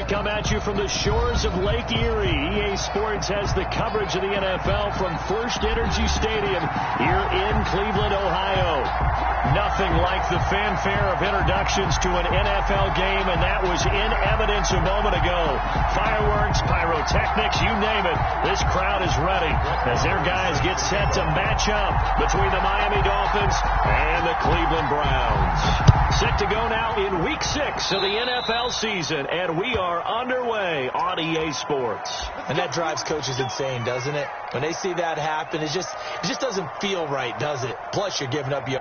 we come at you from the shores of Lake Erie. EA Sports has the coverage of the NFL from First Energy Stadium here in Cleveland, Ohio. Nothing like the fanfare of introductions to an NFL game, and that was in evidence a moment ago. Fireworks, pyrotechnics, you name it. This crowd is ready as their guys get set to match up between the Miami Dolphins and the Cleveland Browns. Set to go now in Week 6 of the NFL season, and we are underway on EA Sports. And that drives coaches insane, doesn't it? When they see that happen, it just doesn't feel right, does it? Plus, you're giving up your...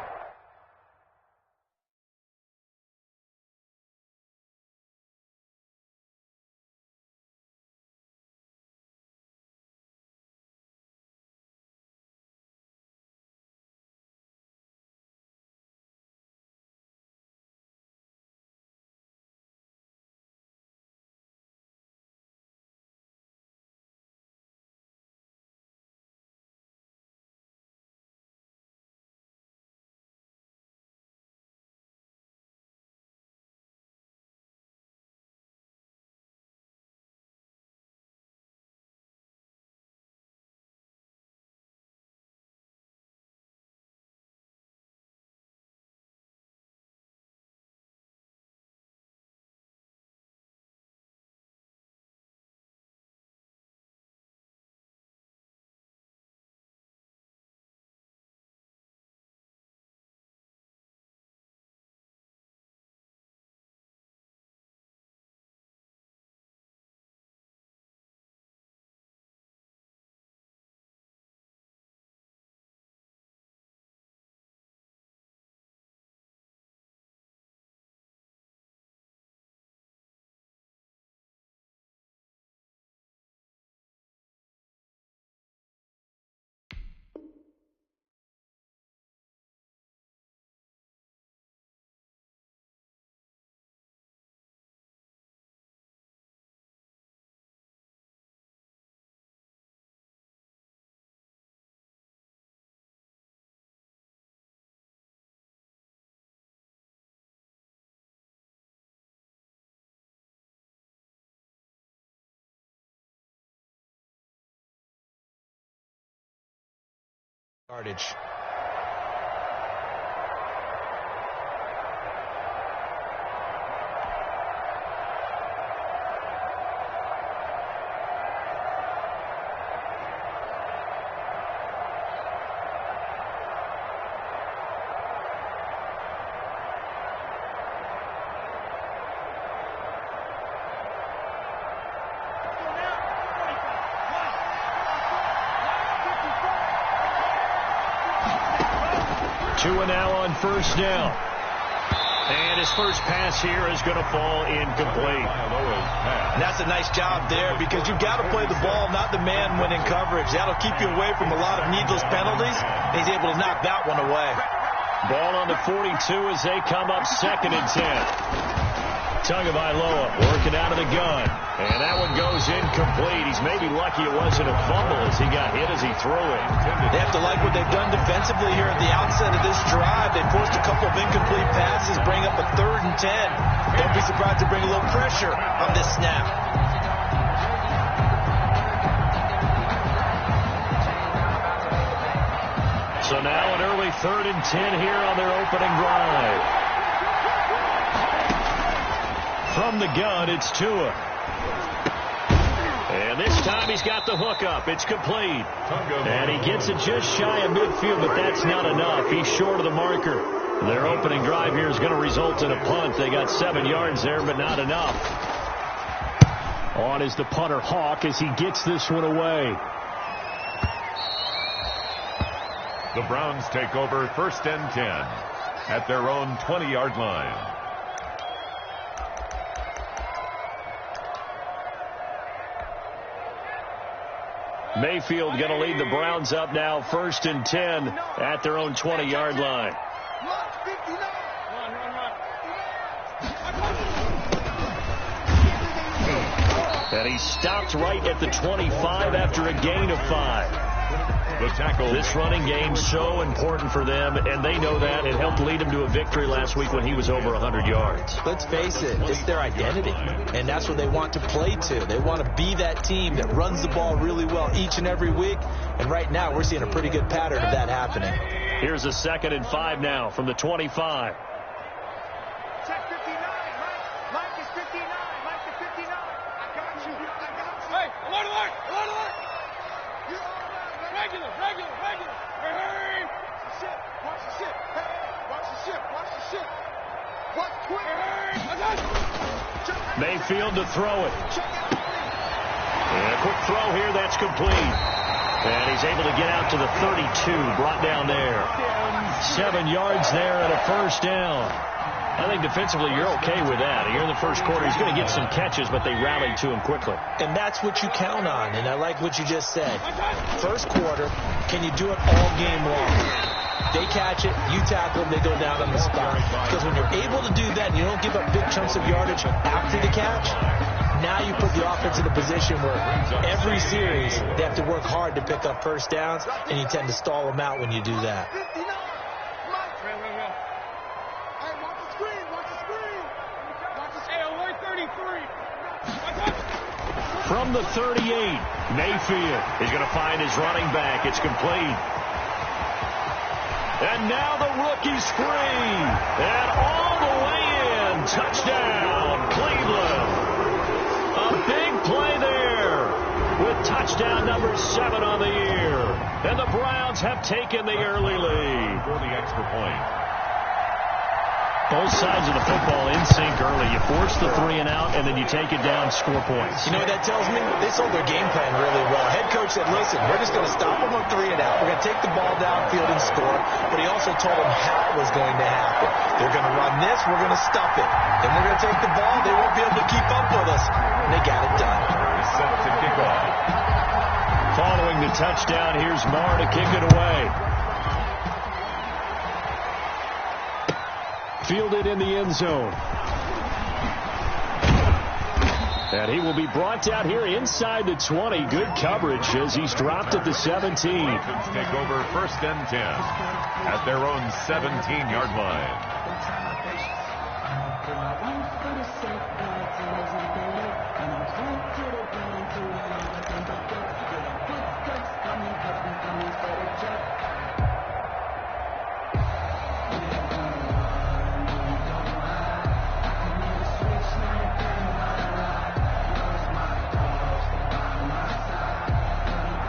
yardage. Two and now on first down. And his first pass here is going to fall incomplete. And that's a nice job there because you've got to play the ball, not the man when in coverage. That'll keep you away from a lot of needless penalties. He's able to knock that one away. Ball on the 42 as they come up 2nd and 10. Tagovailoa working out of the gun. And that one goes incomplete. He's maybe lucky it wasn't a fumble as he got hit as he threw it. They have to like what they've done defensively here at the outset of this drive. They forced a couple of incomplete passes, bring up a 3rd and 10. Don't be surprised to bring a little pressure on this snap. So now an early 3rd and 10 here on their opening drive. From the gun, it's Tua. And this time he's got the hook up. It's complete. And he gets it just shy of midfield, but that's not enough. He's short of the marker. Their opening drive here is going to result in a punt. They got 7 yards there, but not enough. On is the punter, Hawk, as he gets this one away. The Browns take over 1st and 10 at their own 20-yard line. Mayfield going to lead the Browns up now 1st and 10 at their own 20-yard line. And he stopped right at the 25 after a gain of 5. The tackle. This running game so important for them, and they know that. It helped lead them to a victory last week when he was over 100 yards. Let's face it, it's their identity, and that's what they want to play to. They want to be that team that runs the ball really well each and every week, and right now we're seeing a pretty good pattern of that happening. Here's a 2nd and 5 now from the 25. Check 59, Mike is 59, Mike is 59. I got you. Hey, alert. You're all right, regular. Hey, watch the ship. Hey, watch the ship. Watch quick. Hey, Mayfield to throw it. And a quick throw here, that's complete. And he's able to get out to the 32, brought down there. 7 yards there and a first down. I think defensively you're okay with that. Here in the first quarter, he's going to get some catches, but they rallied to him quickly. And that's what you count on, and I like what you just said. First quarter, can you do it all game long? They catch it, you tackle them, they go down on the spot. Because when you're able to do that and you don't give up big chunks of yardage after the catch, now you put the offense in a position where every series they have to work hard to pick up first downs, and you tend to stall them out when you do that. From the 38, Mayfield is going to find his running back. It's complete. And now the rookie's free. And all the way in. Touchdown, Cleveland. A big play there with touchdown number 7 on the year. And the Browns have taken the early lead. For the extra point. Both sides of the football in sync early. You force the 3 and out, and then you take it down, score points. You know what that tells me? They sold their game plan really well. Head coach said, listen, we're just going to stop them on 3 and out. We're going to take the ball downfield and score. But he also told them how it was going to happen. They're going to run this. We're going to stuff it. Then we're going to take the ball. They won't be able to keep up with us. And they got it done. Set to kick off. Following the touchdown, here's Marr to kick it away. Fielded in the end zone. And he will be brought down here inside the 20. Good coverage as he's dropped at the 17. Falcons take over 1st and 10 at their own 17-yard line.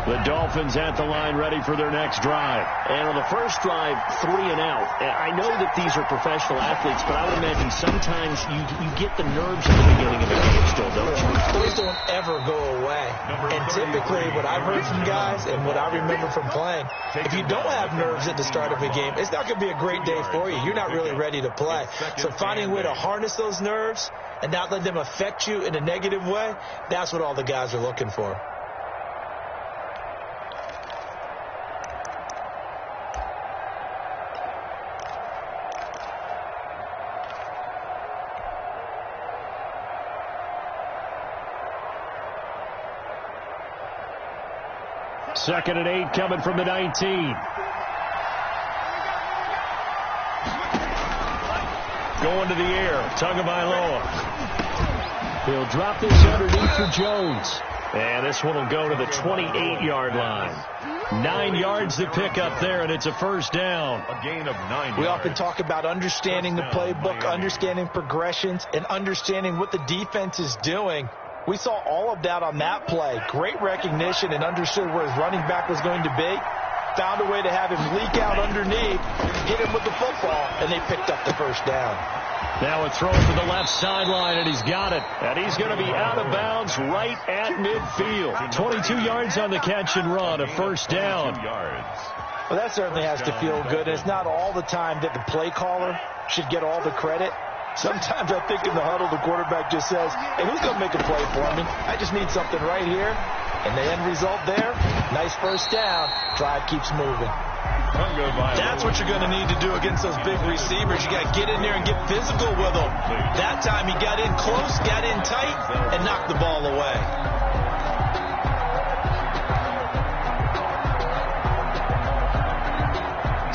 The Dolphins at the line ready for their next drive. And on the first drive, 3 and out. I know that these are professional athletes, but I would imagine sometimes you get the nerves at the beginning of a game still, don't you? Those don't ever go away. And typically what I've heard from guys and what I remember from playing, if you don't have nerves at the start of a game, it's not going to be a great day for you. You're not really ready to play. So finding a way to harness those nerves and not let them affect you in a negative way, that's what all the guys are looking for. Second and 8 coming from the 19. Going to the air. Tagovailoa. He'll drop this underneath for Jones. And this one will go to the 28-yard line. 9 yards to pick up there, and it's a first down. A gain of 9 yards. We often talk about understanding the playbook, understanding progressions, and understanding what the defense is doing. We saw all of that on that play. Great recognition and understood where his running back was going to be. Found a way to have him leak out underneath, hit him with the football, and they picked up the first down. Now a throw to the left sideline, and he's got it. And he's going to be out of bounds right at midfield. 22 yards on the catch and run, a first down. Well, that certainly has to feel good. It's not all the time that the play caller should get all the credit. Sometimes I think in the huddle, the quarterback just says, hey, who's going to make a play for me? I just need something right here. And the end result there, nice first down. Drive keeps moving. That's what you're going to need to do against those big receivers. You got to get in there and get physical with them. That time he got in close, got in tight, and knocked the ball away.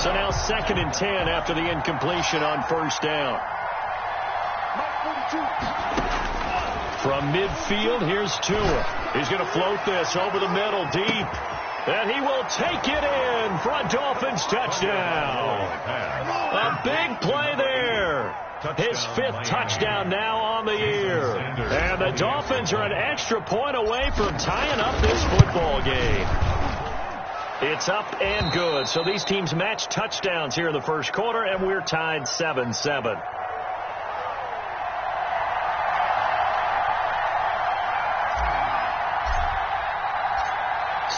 So now 2nd and 10 after the incompletion on first down. From midfield, here's Tua. He's going to float this over the middle deep. And he will take it in for a Dolphins touchdown. A big play there. His 5th touchdown now on the year. And the Dolphins are an extra point away from tying up this football game. It's up and good. So these teams match touchdowns here in the first quarter, and we're tied 7-7.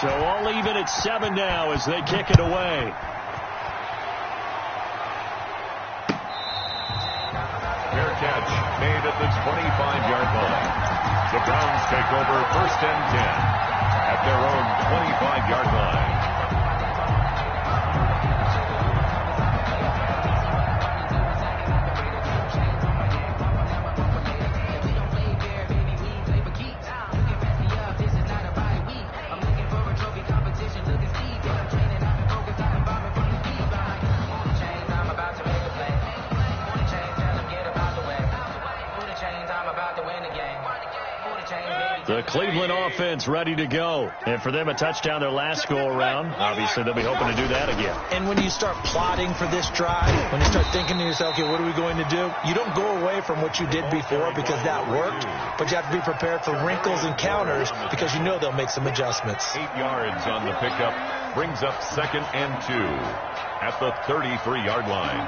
So all even at 7 now as they kick it away. Fair catch made at the 25-yard line. The Browns take over 1st and 10 at their own 25-yard line. The Cleveland offense ready to go. And for them, a touchdown their last go-around. Obviously, they'll be hoping to do that again. And when you start plotting for this drive, when you start thinking to yourself, okay, what are we going to do? You don't go away from what you did before because that worked, but you have to be prepared for wrinkles and counters because you know they'll make some adjustments. 8 yards on the pickup brings up 2nd and 2 at the 33-yard line.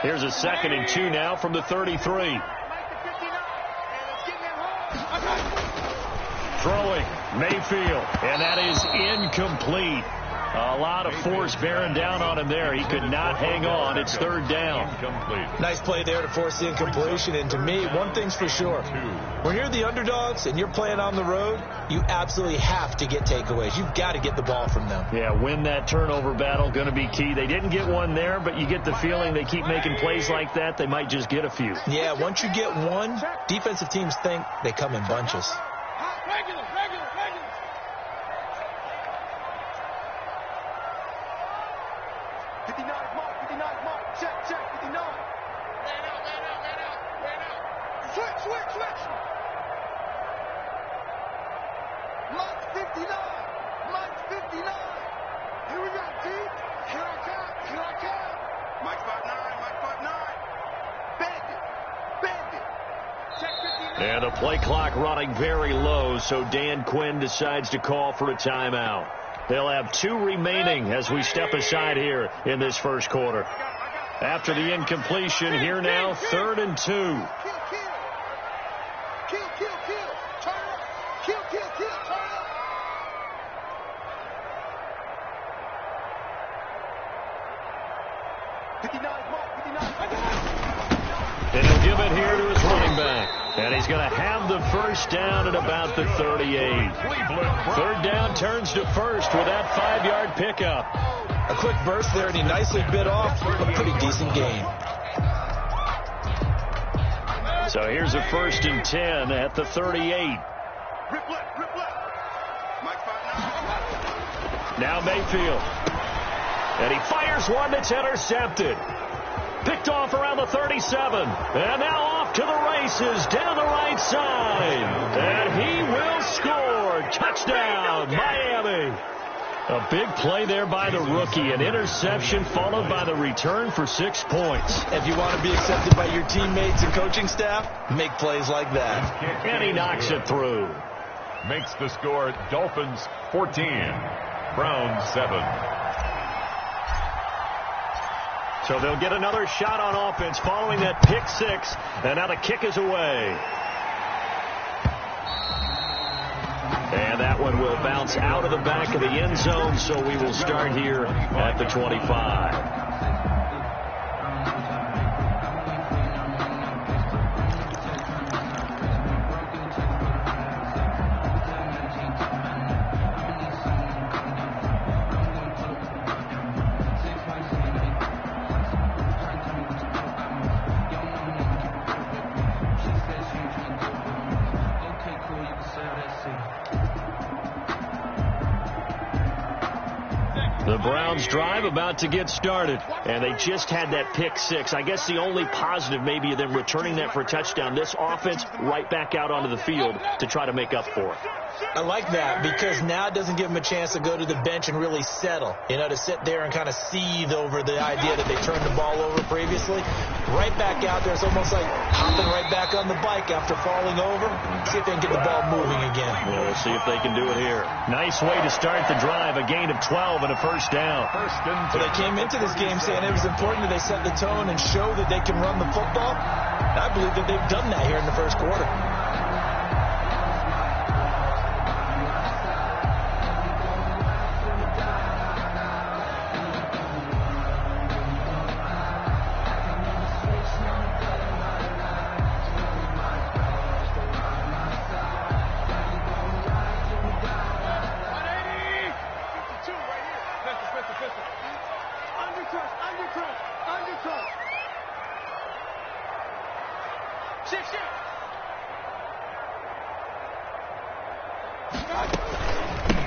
Here's a 2nd and 2 now from the 33. Throwing, Mayfield, and that is incomplete. A lot of force bearing down on him there. He could not hang on. It's 3rd down. Nice play there to force the incompletion. And to me, one thing's for sure. When you're the underdogs and you're playing on the road, you absolutely have to get takeaways. You've got to get the ball from them. Yeah, win that turnover battle, going to be key. They didn't get one there, but you get the feeling they keep making plays like that, they might just get a few. Yeah, once you get one, defensive teams think they come in bunches. Regular. 59 mark, check, 59. Ran out. Switch. Mike's 59. Here we go, T. Here I come. Mike's 5'9. Bandit. Check 59. And the play clock running very low, so Dan Quinn decides to call for a timeout. They'll have 2 remaining as we step aside here in this first quarter. After the incompletion, here now, 3rd and 2. Kill. Turn it up. Kill. Turn it up. And he'll give it here to his running back. And he's going to have the first down at about the 38. 3rd down turns to 1st with that 5-yard pickup. A quick burst there, and he nicely bit off a pretty decent gain. So here's a 1st and 10 at the 38. Rip left. Mike's 5'9. Now Mayfield. And he fires one that's intercepted. Picked off around the 37. And now off to the races down the right side. And he will score. Touchdown, Miami. A big play there by the rookie. An interception followed by the return for 6 points. If you want to be accepted by your teammates and coaching staff, make plays like that. And he knocks it through. Makes the score Dolphins 14, Browns 7. So they'll get another shot on offense following that pick 6. And now the kick is away. And that one will bounce out of the back of the end zone, so we will start here at the 25. Browns drive about to get started. And they just had that pick six. I guess the only positive maybe of them returning that for a touchdown. This offense right back out onto the field to try to make up for it. I like that because now it doesn't give them a chance to go to the bench and really settle, to sit there and kind of seethe over the idea that they turned the ball over previously. Right back out there. It's almost like hopping right back on the bike after falling over. See if they can get the ball moving again. Yeah, we'll see if they can do it here. Nice way to start the drive. A gain of 12 and a first down. Well, they came into this game saying it was important that they set the tone and show that they can run the football. I believe that they've done that here in the first quarter.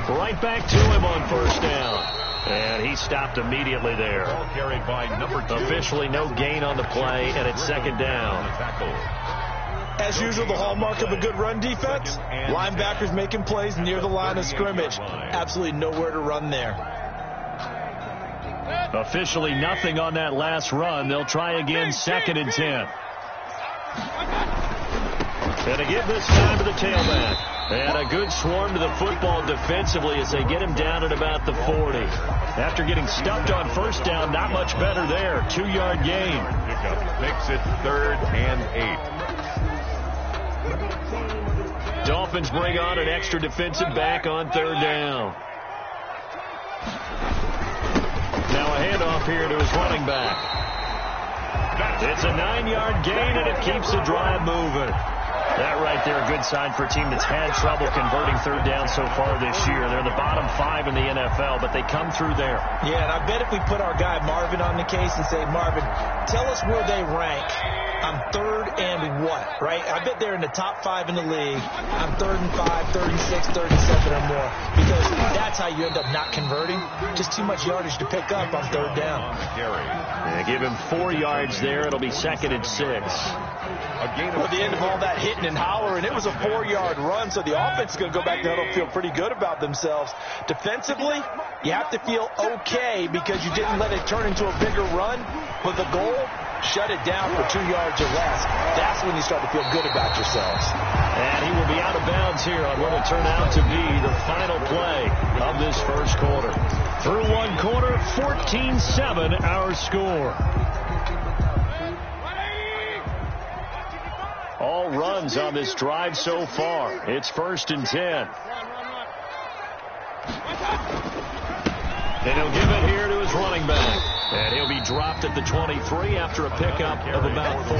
Right back to him on first down. And he stopped immediately there. Ball carried by number 2. Officially no gain on the play, and it's second down. As usual, the hallmark of a good run defense, linebackers making plays near the line of scrimmage. Absolutely nowhere to run there. Officially nothing on that last run. They'll try again, second and 10. And again this time to the tailback. And a good swarm to the football defensively as they get him down at about the 40. After getting stuffed on first down, not much better there. 2-yard gain. Pickup makes it 3rd and 8. Dolphins bring on an extra defensive back on 3rd down. Now a handoff here to his running back. It's a 9-yard gain, and it keeps the drive moving. That right there, a good sign for a team that's had trouble converting 3rd down so far this year. They're in the bottom 5 in the NFL, but they come through there. Yeah, and I bet if we put our guy Marvin on the case and say, Marvin, tell us where they rank on 3rd and what, right? I bet they're in the top 5 in the league on 3rd and 5, 3rd and 6, 3rd and 7 or more, because that's how you end up not converting. Just too much yardage to pick up on 3rd down. Yeah, give him 4 yards there. It'll be 2nd and 6. At the end of all that hitting and hollering, it was a 4-yard run, so the offense is going to go back there and feel pretty good about themselves. Defensively, you have to feel okay because you didn't let it turn into a bigger run, but the goal, shut it down for 2 yards or less. That's when you start to feel good about yourselves. And he will be out of bounds here on what will turn out to be the final play of this first quarter. Through one quarter, 14-7 our score. All runs on this drive so far. It's 1st and 10. And he'll give it here to his running back. And he'll be dropped at the 23 after a pickup of about 4.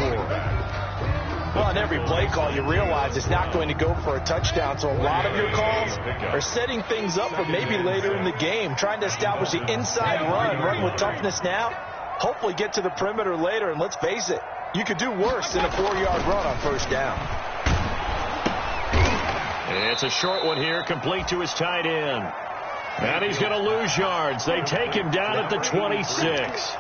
Well, on every play call, you realize it's not going to go for a touchdown. So a lot of your calls are setting things up for maybe later in the game, trying to establish the inside run with toughness now, hopefully get to the perimeter later. And let's face it, you could do worse than a 4-yard run on first down. It's a short one here, complete to his tight end. And he's going to lose yards. They take him down at the 26.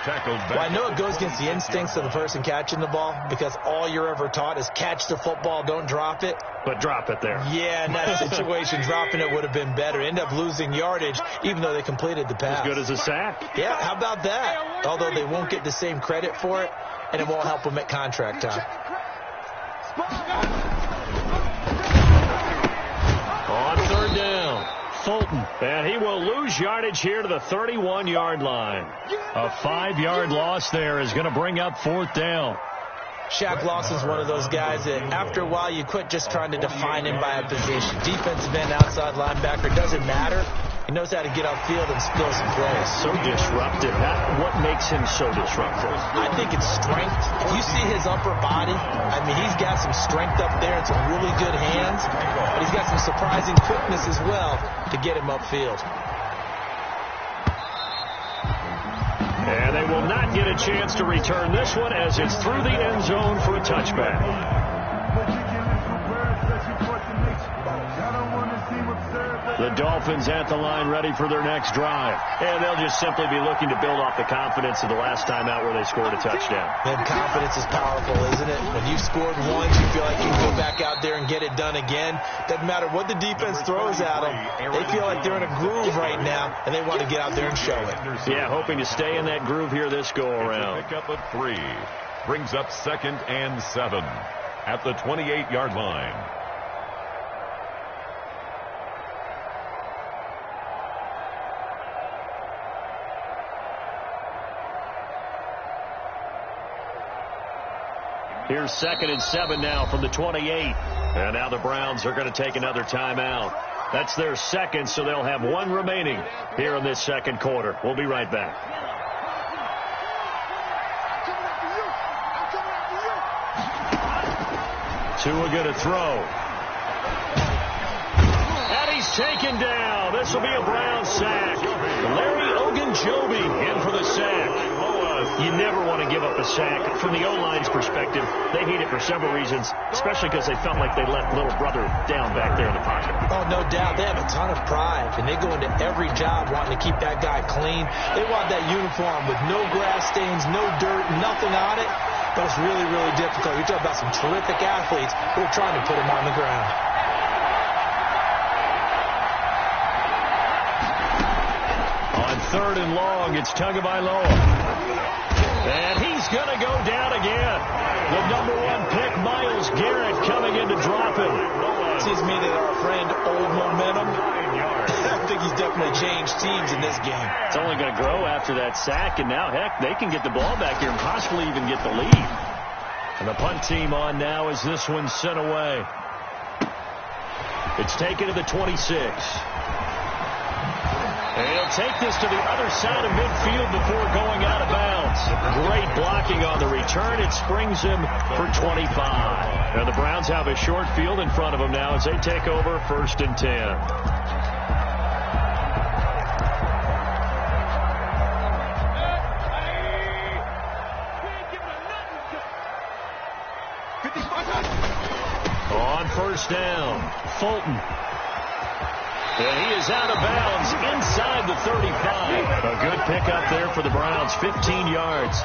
Well, I know it goes against the instincts of the person catching the ball because all you're ever taught is catch the football, don't drop it. But drop it there. Yeah, in that situation, dropping it would have been better. End up losing yardage, even though they completed the pass. As good as a sack. Yeah, how about that? Although they won't get the same credit for it, and it won't help them at contract time. On 3rd down, Fulton. And he will lose yardage here to the 31-yard line. A 5-yard loss there is going to bring up 4th down. Shaq Lawson's one of those guys that after a while you quit just trying to define him by a position. Defensive end, outside linebacker, doesn't matter. He knows how to get upfield and spill some plays. So disruptive. What makes him so disruptive? I think it's strength. If you see his upper body, I mean, he's got some strength up there and some really good hands, but he's got some surprising quickness as well to get him upfield. And they will not get a chance to return this one as it's through the end zone for a touchback. The Dolphins at the line ready for their next drive. And they'll just simply be looking to build off the confidence of the last time out where they scored a touchdown. Man, confidence is powerful, isn't it? When you've scored once, you feel like you can go back out there and get it done again. Doesn't matter what the defense throws at them. They feel like they're in a groove right now, and they want to get out there and show it. Yeah, hoping to stay in that groove here this go-around. Pick up of 3. Brings up 2nd and 7 at the 28-yard line. Here's 2nd and 7 now from the 28. And now the Browns are going to take another timeout. That's their second, so they'll have one remaining here in this second quarter. We'll be right back. Tua going to throw. And he's taken down. This will be a Brown sack. Larry Ogunjobi in for the sack. You never want to give up a sack. From the O-line's perspective, they hate it for several reasons, especially because they felt like they let little brother down back there in the pocket. Oh, no doubt. They have a ton of pride, and they go into every job wanting to keep that guy clean. They want that uniform with no grass stains, no dirt, nothing on it. But it's really, really difficult. You're talking about some terrific athletes who are trying to put him on the ground. On 3rd and long, it's Tagovailoa. And he's going to go down again. The #1 pick, Myles Garrett, coming in to drop him. Seems to me that our friend Old Momentum, I think he's definitely changed teams in this game. It's only going to grow after that sack, and now, heck, they can get the ball back here and possibly even get the lead. And the punt team on now as this one's sent away. It's taken to the 26. And he'll take this to the other side of midfield before going out of bounds. Great blocking on the return. It springs him for 25. And the Browns have a short field in front of them now as they take over 1st and 10. On 1st down, Fulton. And he is out of bounds inside the 35. A good pickup there for the Browns, 15 yards.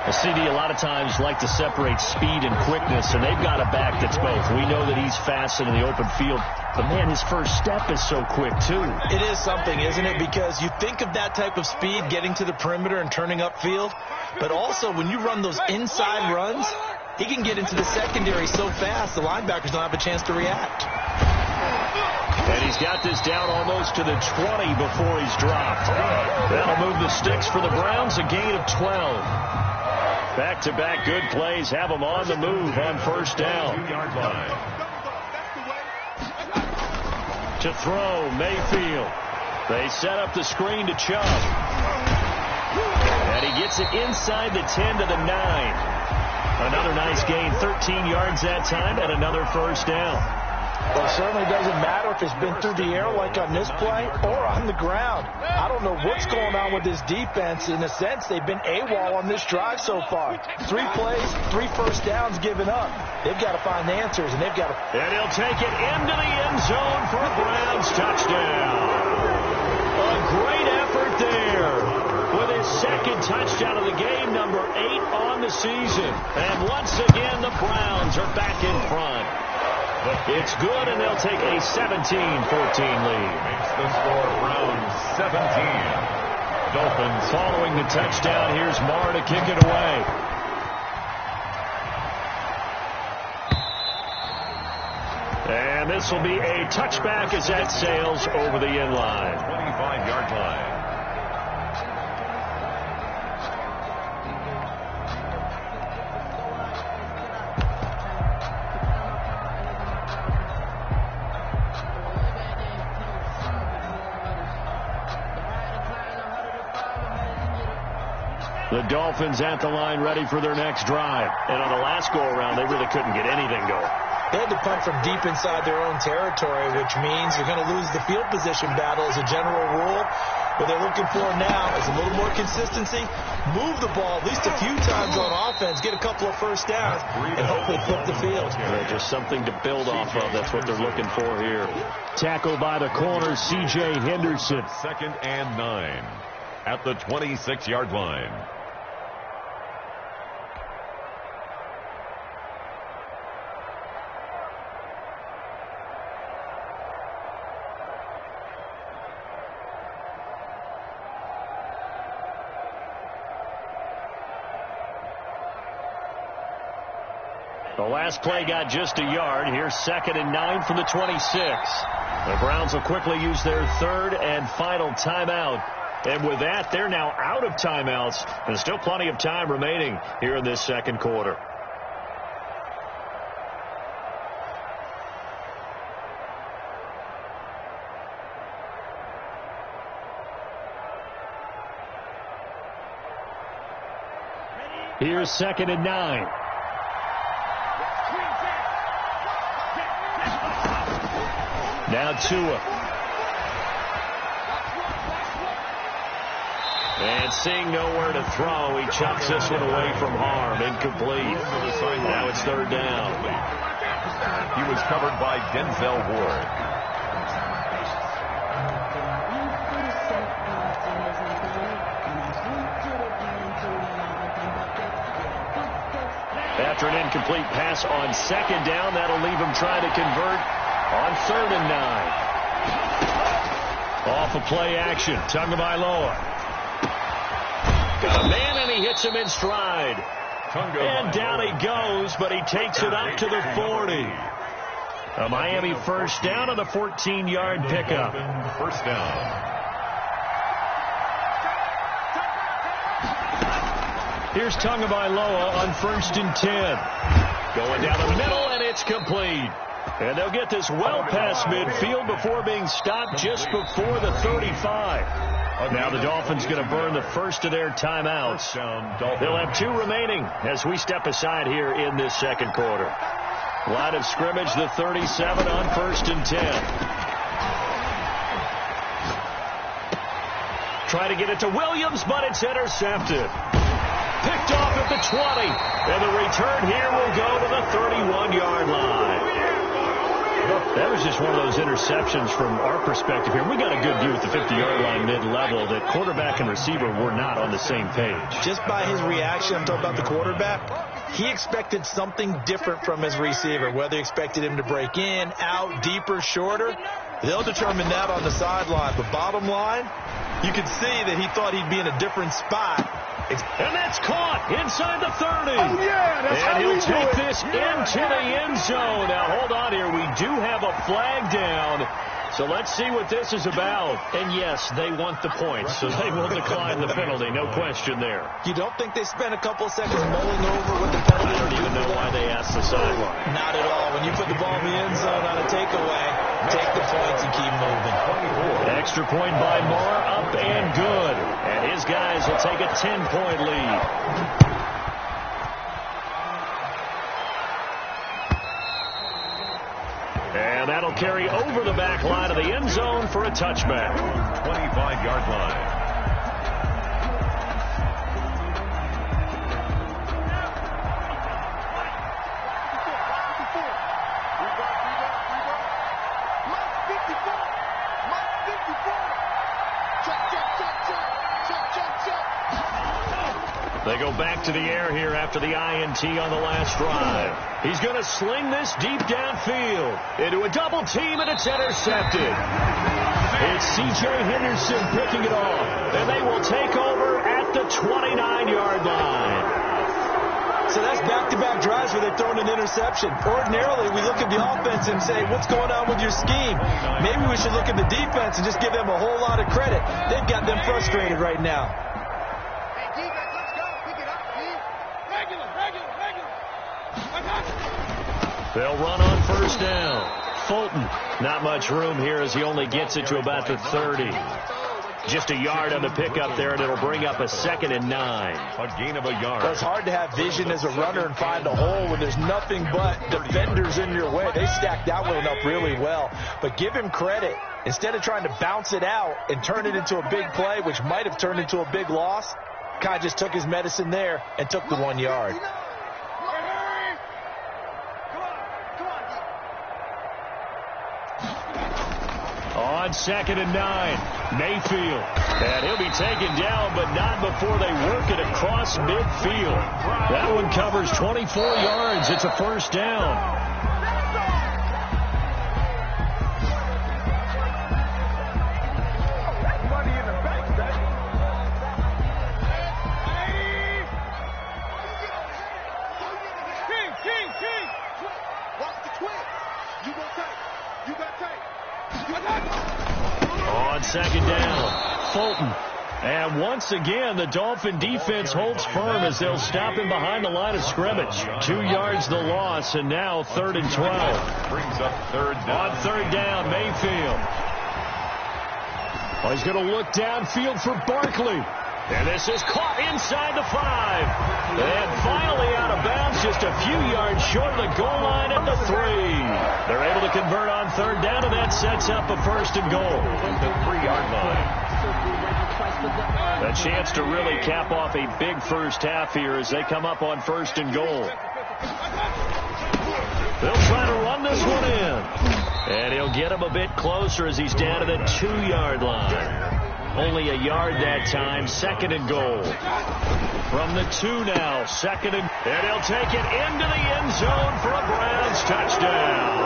A CD a lot of times like to separate speed and quickness, and they've got a back that's both. We know that he's fast in the open field, but, man, his first step is so quick, too. It is something, isn't it? Because you think of that type of speed, getting to the perimeter and turning upfield, but also when you run those inside runs, he can get into the secondary so fast the linebackers don't have a chance to react. And he's got this down almost to the 20 before he's dropped. That'll move the sticks for the Browns, a gain of 12. Back-to-back good plays have them on the move on 1st down. To throw, Mayfield. They set up the screen to Chubb. And he gets it inside the 10 to the 9. Another nice gain, 13 yards that time, and another 1st down. Well, it certainly doesn't matter if it's been through the air like on this play or on the ground. I don't know what's going on with this defense. In a sense, they've been AWOL on this drive so far. 3 plays, 3 first downs given up. They've got to find the answers, and they've got to... And he'll take it into the end zone for a Browns touchdown. A great effort there with his second touchdown of the game, number 8 on the season. And once again, the Browns are back in front. It's good, and they'll take a 17-14 lead. Makes the score Browns 17. Dolphins following the touchdown. Here's Marr to kick it away. And this will be a touchback as that sails over the end line. 25-yard line. The Dolphins at the line ready for their next drive. And on the last go-around, they really couldn't get anything going. They had to punt from deep inside their own territory, which means you're going to lose the field position battle as a general rule. What they're looking for now is a little more consistency. Move the ball at least a few times on offense. offense, get a couple of first downs, and hopefully flip the field. Yeah, just something to build off of. That's what they're looking for here. Tackle by the corner, C.J. Henderson. 2nd and 9 at the 26-yard line. The last play got just a yard. Here's 2nd and 9 from the 26. The Browns will quickly use their 3rd and final timeout. And with that, they're now out of timeouts. There's still plenty of time remaining here in this second quarter. Here's 2nd and 9. Now Tua. And seeing nowhere to throw, he chucks this one away from harm. Incomplete. Now it's 3rd down. He was covered by Denzel Ward. After an incomplete pass on 2nd down, that'll leave him trying to convert on 3rd and 9. Off of play action. Tagovailoa. Got a man, and he hits him in stride. And down he goes, but he takes it up to the 40. A Miami first down on the 14-yard pickup. First down. Here's Tagovailoa on 1st and 10. Going down the middle, and it's complete. And they'll get this well past midfield before being stopped just before the 35. Now the Dolphins going to burn the first of their timeouts. They'll have 2 remaining as we step aside here in this second quarter. Line of scrimmage, the 37 on 1st and 10. Try to get it to Williams, but it's intercepted. Picked off at the 20. And the return here will go to the 31-yard line. That was just one of those interceptions from our perspective here. We got a good view at the 50-yard line mid-level that quarterback and receiver were not on the same page. Just by his reaction, I'm talking about the quarterback, he expected something different from his receiver, whether he expected him to break in, out, deeper, shorter. They'll determine that on the sideline. But bottom line, you can see that he thought he'd be in a different spot. And that's caught inside the 30. Oh, yeah, that's and how he'll we do take it. this into the end zone. Now, hold on here. We do have a flag down. So let's see what this is about. And, yes, they want the points, so they will decline the penalty. No question there. You don't think they spent a couple of seconds mulling over what the penalty I don't even know why they asked the sideline. Not at all. When you put the ball in the end zone on a takeaway, take the points and keep moving. Extra point by Moore, up and good. And his guys will take a 10-point lead. And that'll carry over the back line of the end zone for a touchback. 25-yard line. They go back to the air here after the INT on the last drive. He's going to sling this deep downfield into a double team, and it's intercepted. It's C.J. Henderson picking it off, and they will take over at the 29-yard line. So that's back-to-back drives where they're throwing an interception. Ordinarily, we look at the offense and say, what's going on with your scheme? Maybe we should look at the defense and just give them a whole lot of credit. They've got them frustrated right now. They'll run on first down. Fulton, not much room here as he only gets it to about the 30. Just a yard on the pickup there, and it'll bring up a 2nd and 9. A gain of a yard. Well, it's hard to have vision as a runner and find a hole when there's nothing but defenders in your way. They stacked that one up really well. But give him credit. Instead of trying to bounce it out and turn it into a big play, which might have turned into a big loss, Kind of just took his medicine there and took the 1 yard. On 2nd and 9, Mayfield. And he'll be taken down, but not before they work it across midfield. That one covers 24 yards. It's a first down. On 2nd down, Fulton. And once again, the Dolphin defense holds firm as they'll stop him behind the line of scrimmage. 2 yards the loss, and now 3rd and 12. Brings up 3rd down. On 3rd down, Mayfield. Oh, he's going to look downfield for Barkley. And this is caught inside the 5. And finally out of bounds, just a few yards short of the goal line at the 3. They're able to convert on 3rd down, and that sets up a 1st and goal. The 3-yard line. A chance to really cap off a big first half here as they come up on 1st and goal. They'll try to run this one in. And he'll get him a bit closer as he's down to the 2-yard line. Only a yard that time, 2nd and goal. From the 2 now, 2nd and he'll take it into the end zone for a Browns touchdown.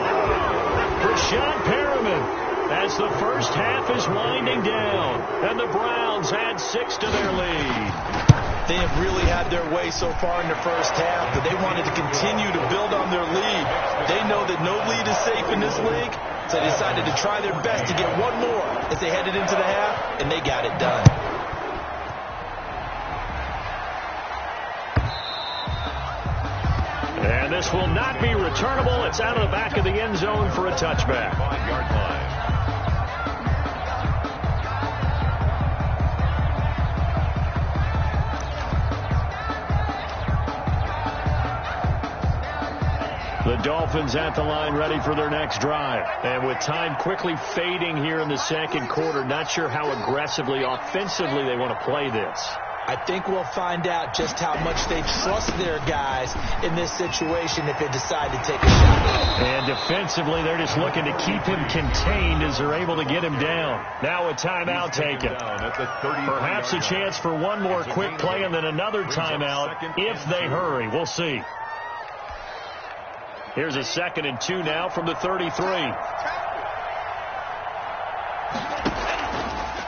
Rashawn Perriman as the first half is winding down, and the Browns add 6 to their lead. They have really had their way so far in the first half, but they wanted to continue to build on their lead. They know that no lead is safe in this league, so they decided to try their best to get one more as they headed into the half, and they got it done. And this will not be returnable. It's out of the back of the end zone for a touchback. 5-yard line. The Dolphins at the line ready for their next drive. And with time quickly fading here in the 2nd quarter, not sure how aggressively, offensively they want to play this. I think we'll find out just how much they trust their guys in this situation if they decide to take a shot. And defensively, they're just looking to keep him contained as they're able to get him down. Now a timeout taken. Perhaps a chance for one more quick play and then another timeout if they hurry. We'll see. Here's a 2nd and 2 now from the 33.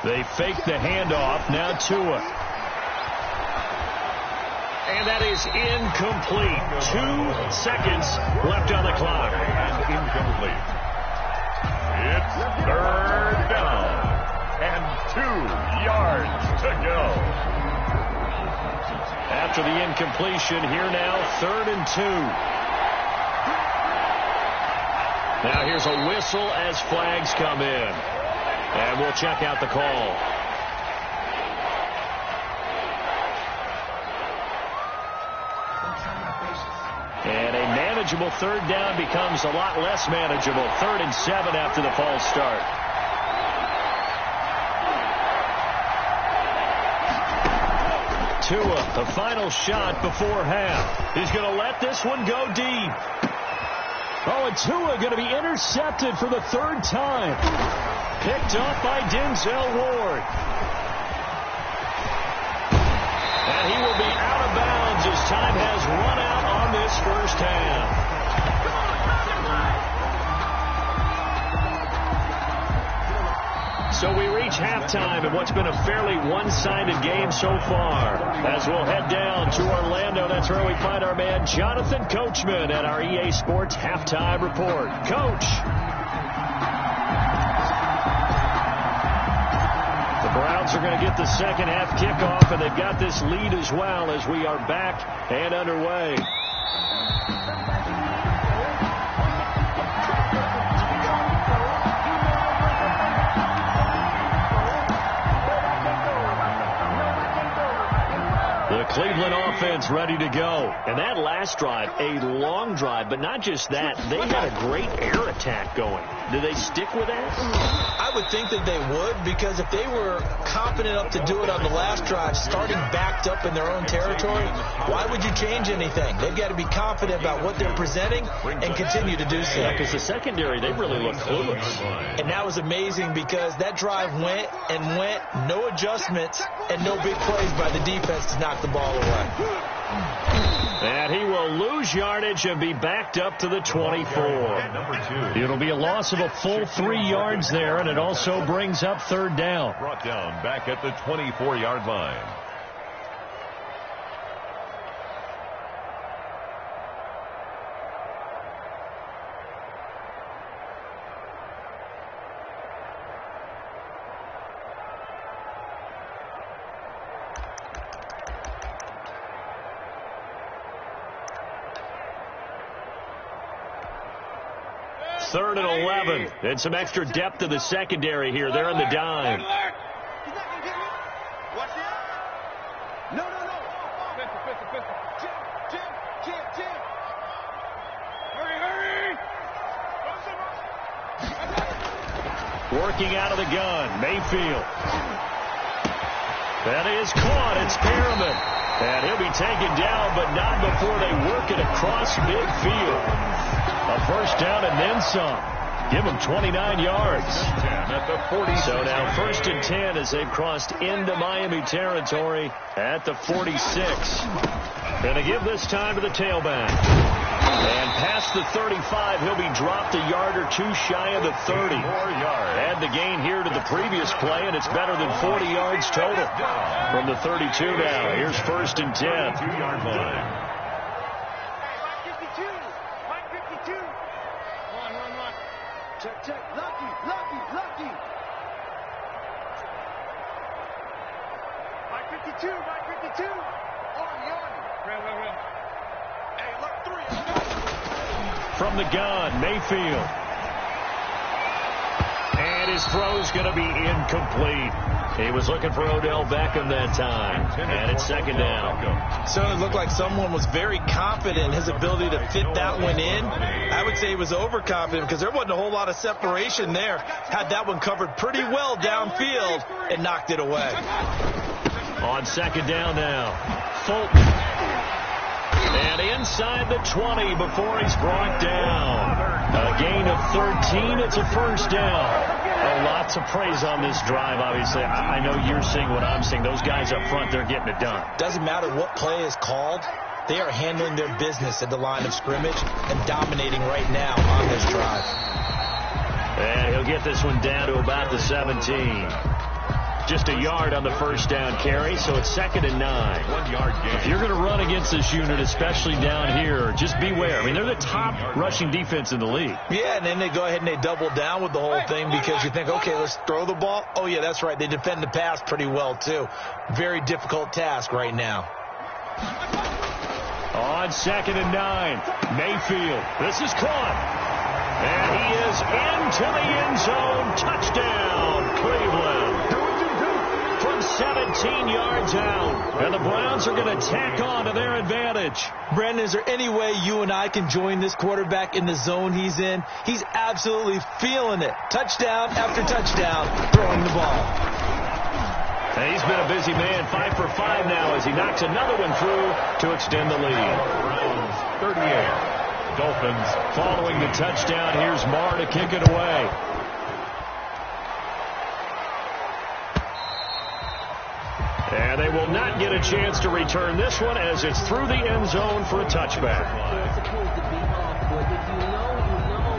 They fake the handoff. Now Tua. And that is incomplete. 2 seconds left on the clock. And incomplete. It's 3rd down. And 2 yards to go. After the incompletion, here now, 3rd and 2. Now here's a whistle as flags come in. And we'll check out the call. And a manageable 3rd down becomes a lot less manageable. 3rd and 7 after the false start. Tua, the final shot before half. He's going to let this one go deep. Oh, and Tua going to be intercepted for the 3rd time. Picked off by Denzel Ward. And he will be out of bounds as time has run out on this first half. So we reach halftime in what's been a fairly one-sided game so far. As we'll head down to Orlando, that's where we find our man Jonathan Coachman at our EA Sports Halftime Report. Coach. The Browns are going to get the second half kickoff, and they've got this lead as well as we are back and underway. The Cleveland offense ready to go. And that last drive, a long drive, but not just that. They had a great air attack going. Do they stick with that? I would think that they would, because if they were confident enough to do it on the last drive, starting backed up in their own territory, why would you change anything? They've got to be confident about what they're presenting and continue to do so. Yeah, because the secondary, they really look clueless. And that was amazing, because that drive went and went, no adjustments, and no big plays by the defense to knock the ball away. And he will lose yardage and be backed up to the 24. It'll be a loss of a full 3 yards there, and it also brings up third down. Brought down back at the 24-yard line. Third and 11. And some extra depth to the secondary here. They're in the dime. No. Jim. Hurry. Working out of the gun. Mayfield. That is caught. It's Perriman. And he'll be taken down, but not before they work it across midfield. A first down and then some. Give them 29 yards. So now 1st and 10 as they've crossed into Miami territory at the 46. Going to give this time to the tailback. And past the 35, he'll be dropped a yard or two shy of the 30. Add the gain here to the previous play, and it's better than 40 yards total. From the 32 now, here's 1st and 10. 2-yard line. Check. Lucky. Mike 52. Real. Hey, look, 3. From the gun, Mayfield. And his throw's going to be incomplete. He was looking for Odell Beckham that time. And it's 2nd down. So it looked like someone was very confident in his ability to fit that one in. I would say he was overconfident, because there wasn't a whole lot of separation there. Had that one covered pretty well downfield and knocked it away. On 2nd down now, Fulton. And inside the 20 before he's brought down. A gain of 13. It's a first down. Lots of praise on this drive, obviously. I know you're seeing what I'm seeing. Those guys up front, they're getting it done. Doesn't matter what play is called. They are handling their business at the line of scrimmage and dominating right now on this drive. And he'll get this one down to about the 17. Just a yard on the first down carry, so it's 2nd and 9. 1-yard gain. If you're going to run against this unit, especially down here, just beware. I mean, they're the top rushing defense in the league. Yeah, and then they go ahead and they double down with the whole thing, because you think, okay, let's throw the ball. Oh, yeah, that's right. They defend the pass pretty well, too. Very difficult task right now. On 2nd and 9, Mayfield. This is caught. And he is into the end zone. Touchdown, Cleveland. From 17 yards out. And the Browns are going to tack on to their advantage. Brandon, is there any way you and I can join this quarterback in the zone he's in? He's absolutely feeling it. Touchdown after touchdown, throwing the ball. And he's been a busy man, 5 for 5 now as he knocks another one through to extend the lead. Browns 38. Dolphins following the touchdown. Here's Marr to kick it away. And they will not get a chance to return this one as it's through the end zone for a touchback. It's supposed to be off, but if you know, you know.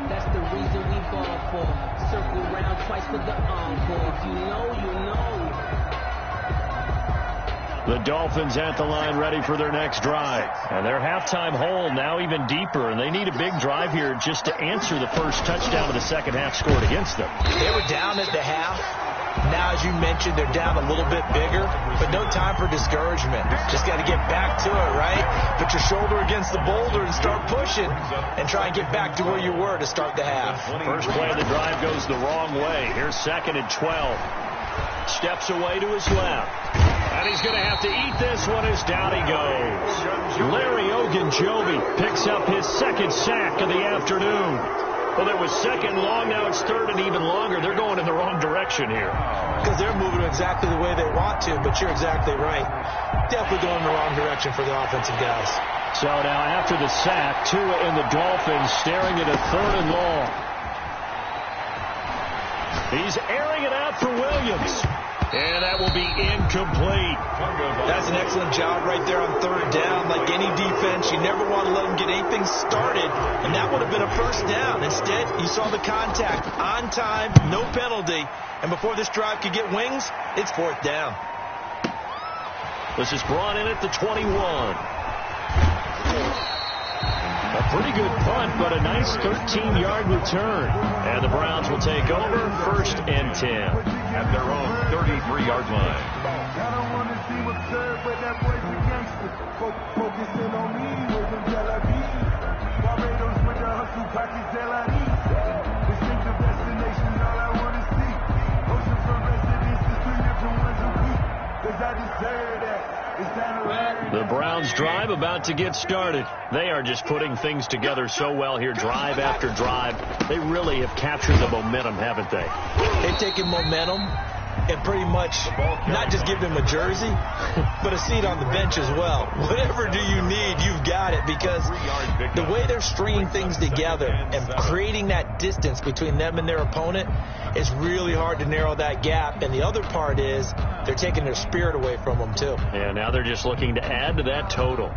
That's the reason we ball for. Circle round twice for the encore. If you know, you know. The Dolphins at the line ready for their next drive. And their halftime hole now even deeper, and they need a big drive here just to answer the first touchdown of the second half scored against them. They were down at the half. Now, as you mentioned, they're down a little bit bigger, but no time for discouragement. Just got to get back to it, right? Put your shoulder against the boulder and start pushing and try and get back to where you were to start the half. First play of the drive goes the wrong way. Here's 2nd and 12. Steps away to his left. And he's going to have to eat this one as down he goes. Larry Ogunjobi picks up his second sack of the afternoon. Well, it was second long, now it's third and even longer. They're going in the wrong direction here. Because they're moving exactly the way they want to, but you're exactly right. Definitely going in the wrong direction for the offensive guys. So now after the sack, Tua and the Dolphins staring at a third and long. He's airing it out for Williams. And that will be incomplete. That's an excellent job right there on third down. Like any defense, you never want to let them get anything started. And that would have been a first down. Instead, you saw the contact on time, no penalty. And before this drive could get wings, it's fourth down. This is brought in at the 21. A pretty good punt, but a nice 13-yard return. And the Browns will take over first and 10. At their own 33-yard line. I don't want to seem absurd, but that boy's a gangster. Focusing on me, wasn't Tel Aviv. Barbados with the hustle, pockets Del Aviv. Distinctive destinations, all I want to see. Ocean for residences, 3 different ones a week. Cause I deserve that. It's time to learn. The Browns drive about to get started. They are just putting things together so well here, drive after drive. They really have captured the momentum, haven't they? They've taken momentum and pretty much not just give them a jersey, but a seat on the bench as well. Whatever do you need, you've got it, because the way they're stringing things together and creating that distance between them and their opponent is really hard to narrow that gap. And the other part is they're taking their spirit away from them, too. And now they're just looking to add to that total.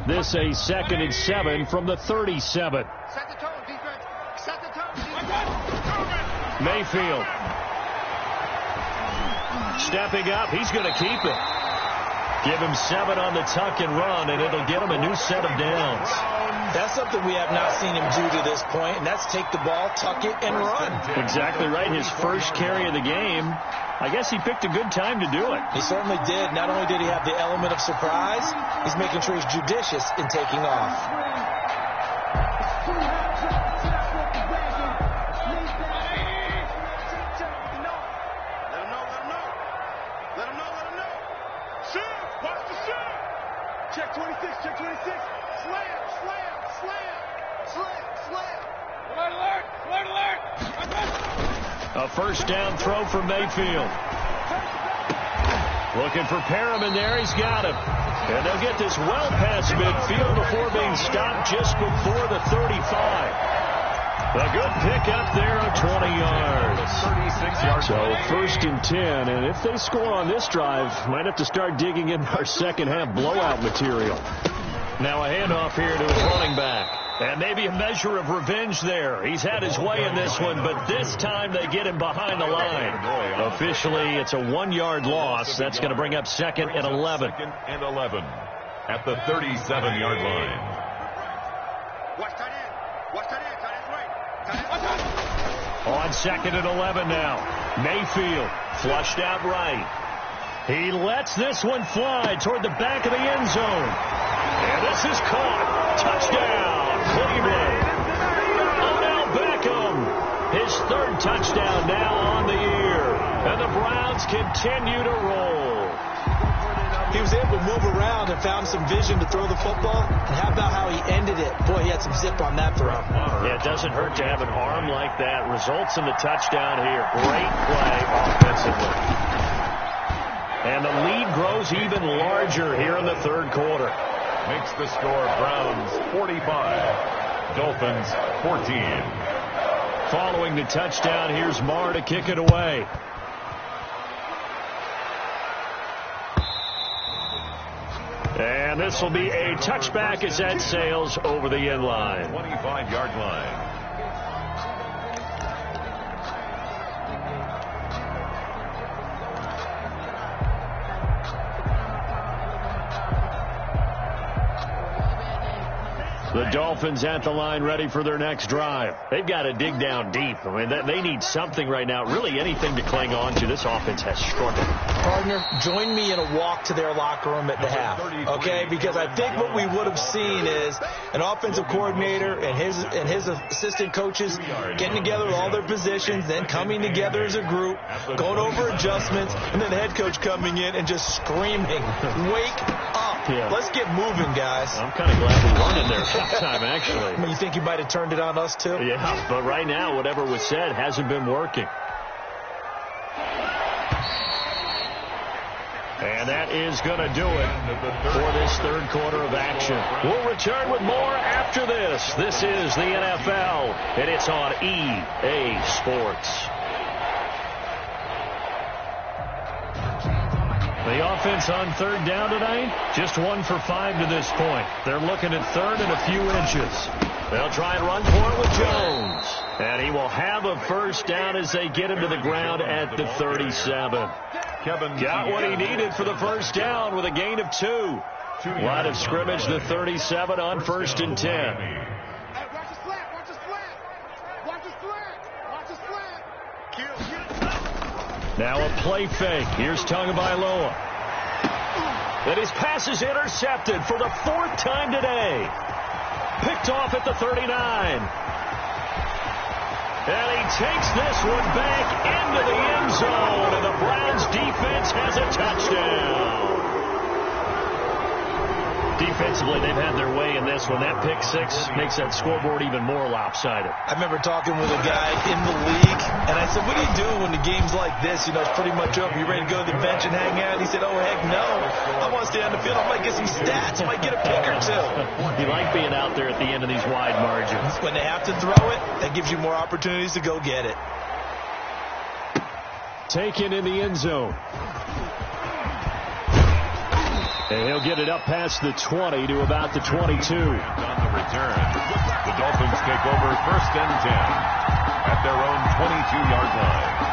This a 2nd and 7 from the 37. Set the tone, defense. Set the tone, defense. Mayfield. Stepping up, he's going to keep it. Give him 7 on the tuck and run, and it'll get him a new set of downs. That's something we have not seen him do to this point, and that's take the ball, tuck it, and run. Exactly right. His first carry of the game. I guess he picked a good time to do it. He certainly did. Not only did he have the element of surprise, he's making sure he's judicious in taking off. Check 26, check 26. Slam, slam, slam, slam, slam. Alert, alert, alert, alert. A first down throw for Mayfield. Looking for Perriman there. He's got him. And they'll get this well past midfield before being stopped just before the 35. A good pickup there of 20 yards. 36 yards. So first and 10, and if they score on this drive, might have to start digging in our second half blowout material. Now a handoff here to his running back. And maybe a measure of revenge there. He's had his way in this one, but this time they get him behind the line. Officially, it's a 1-yard loss. That's going to bring up 2nd and 11. 2nd and 11 at the 37-yard line. Watch tight end. Watch tight end. Tight end's right. On 2nd and 11 now. Mayfield flushed out right. He lets this one fly toward the back of the end zone. And this is caught. Touchdown, Cleveland. Odell Beckham. His 3rd touchdown now on the year. And the Browns continue to roll. He was able to move around and found some vision to throw the football. And how about how he ended it? Boy, he had some zip on that throw. Yeah, it doesn't hurt to have an arm like that. Results in the touchdown here. Great play offensively. And the lead grows even larger here in the 3rd quarter. Makes the score Browns 45, Dolphins 14. Following the touchdown, here's Marr to kick it away. And this will be a touchback as that sails over the end line. 25-yard line. The Dolphins at the line ready for their next drive. They've got to dig down deep. I mean, they need something right now, really anything to cling on to. This offense has struggled. Partner, join me in a walk to their locker room at the half, okay? Because I think what we would have seen is an offensive coordinator and his assistant coaches getting together with all their positions, then coming together as a group, going over adjustments, and then the head coach coming in and just screaming, "Wake up. Let's get moving, guys." I'm kind of glad we weren't in there halftime, actually. I mean, you think you might have turned it on us, too? Yeah, but right now, whatever was said hasn't been working. And that is going to do it for this third quarter of action. We'll return with more after this. This is the NFL, and it's on EA Sports. The offense on third down tonight, just 1 for 5 to this point. They're looking at third and a few inches. They'll try and run for it with Jones. And he will have a first down as they get him to the ground at the 37. Got what he needed for the first down with a gain of 2. Line of scrimmage, the 37 on 1st and 10. Now a play fake. Here's Tagovailoa. And his pass is intercepted for the 4th time today. Picked off at the 39. And he takes this one back into the end zone. And the Browns defense has a touchdown. Defensively, they've had their way in this one. That pick 6 makes that scoreboard even more lopsided. I remember talking with a guy in the league, and I said, "What do you do when the game's like this? You know, it's pretty much over. You ready to go to the bench and hang out?" And he said, "Oh, heck no. I want to stay on the field. I might get some stats. I might get a pick or 2. You like being out there at the end of these wide margins. When they have to throw it, that gives you more opportunities to go get it. Taken in the end zone. And he'll get it up past the 20 to about the 22. On the return, the Dolphins take over 1st and 10 at their own 22-yard line.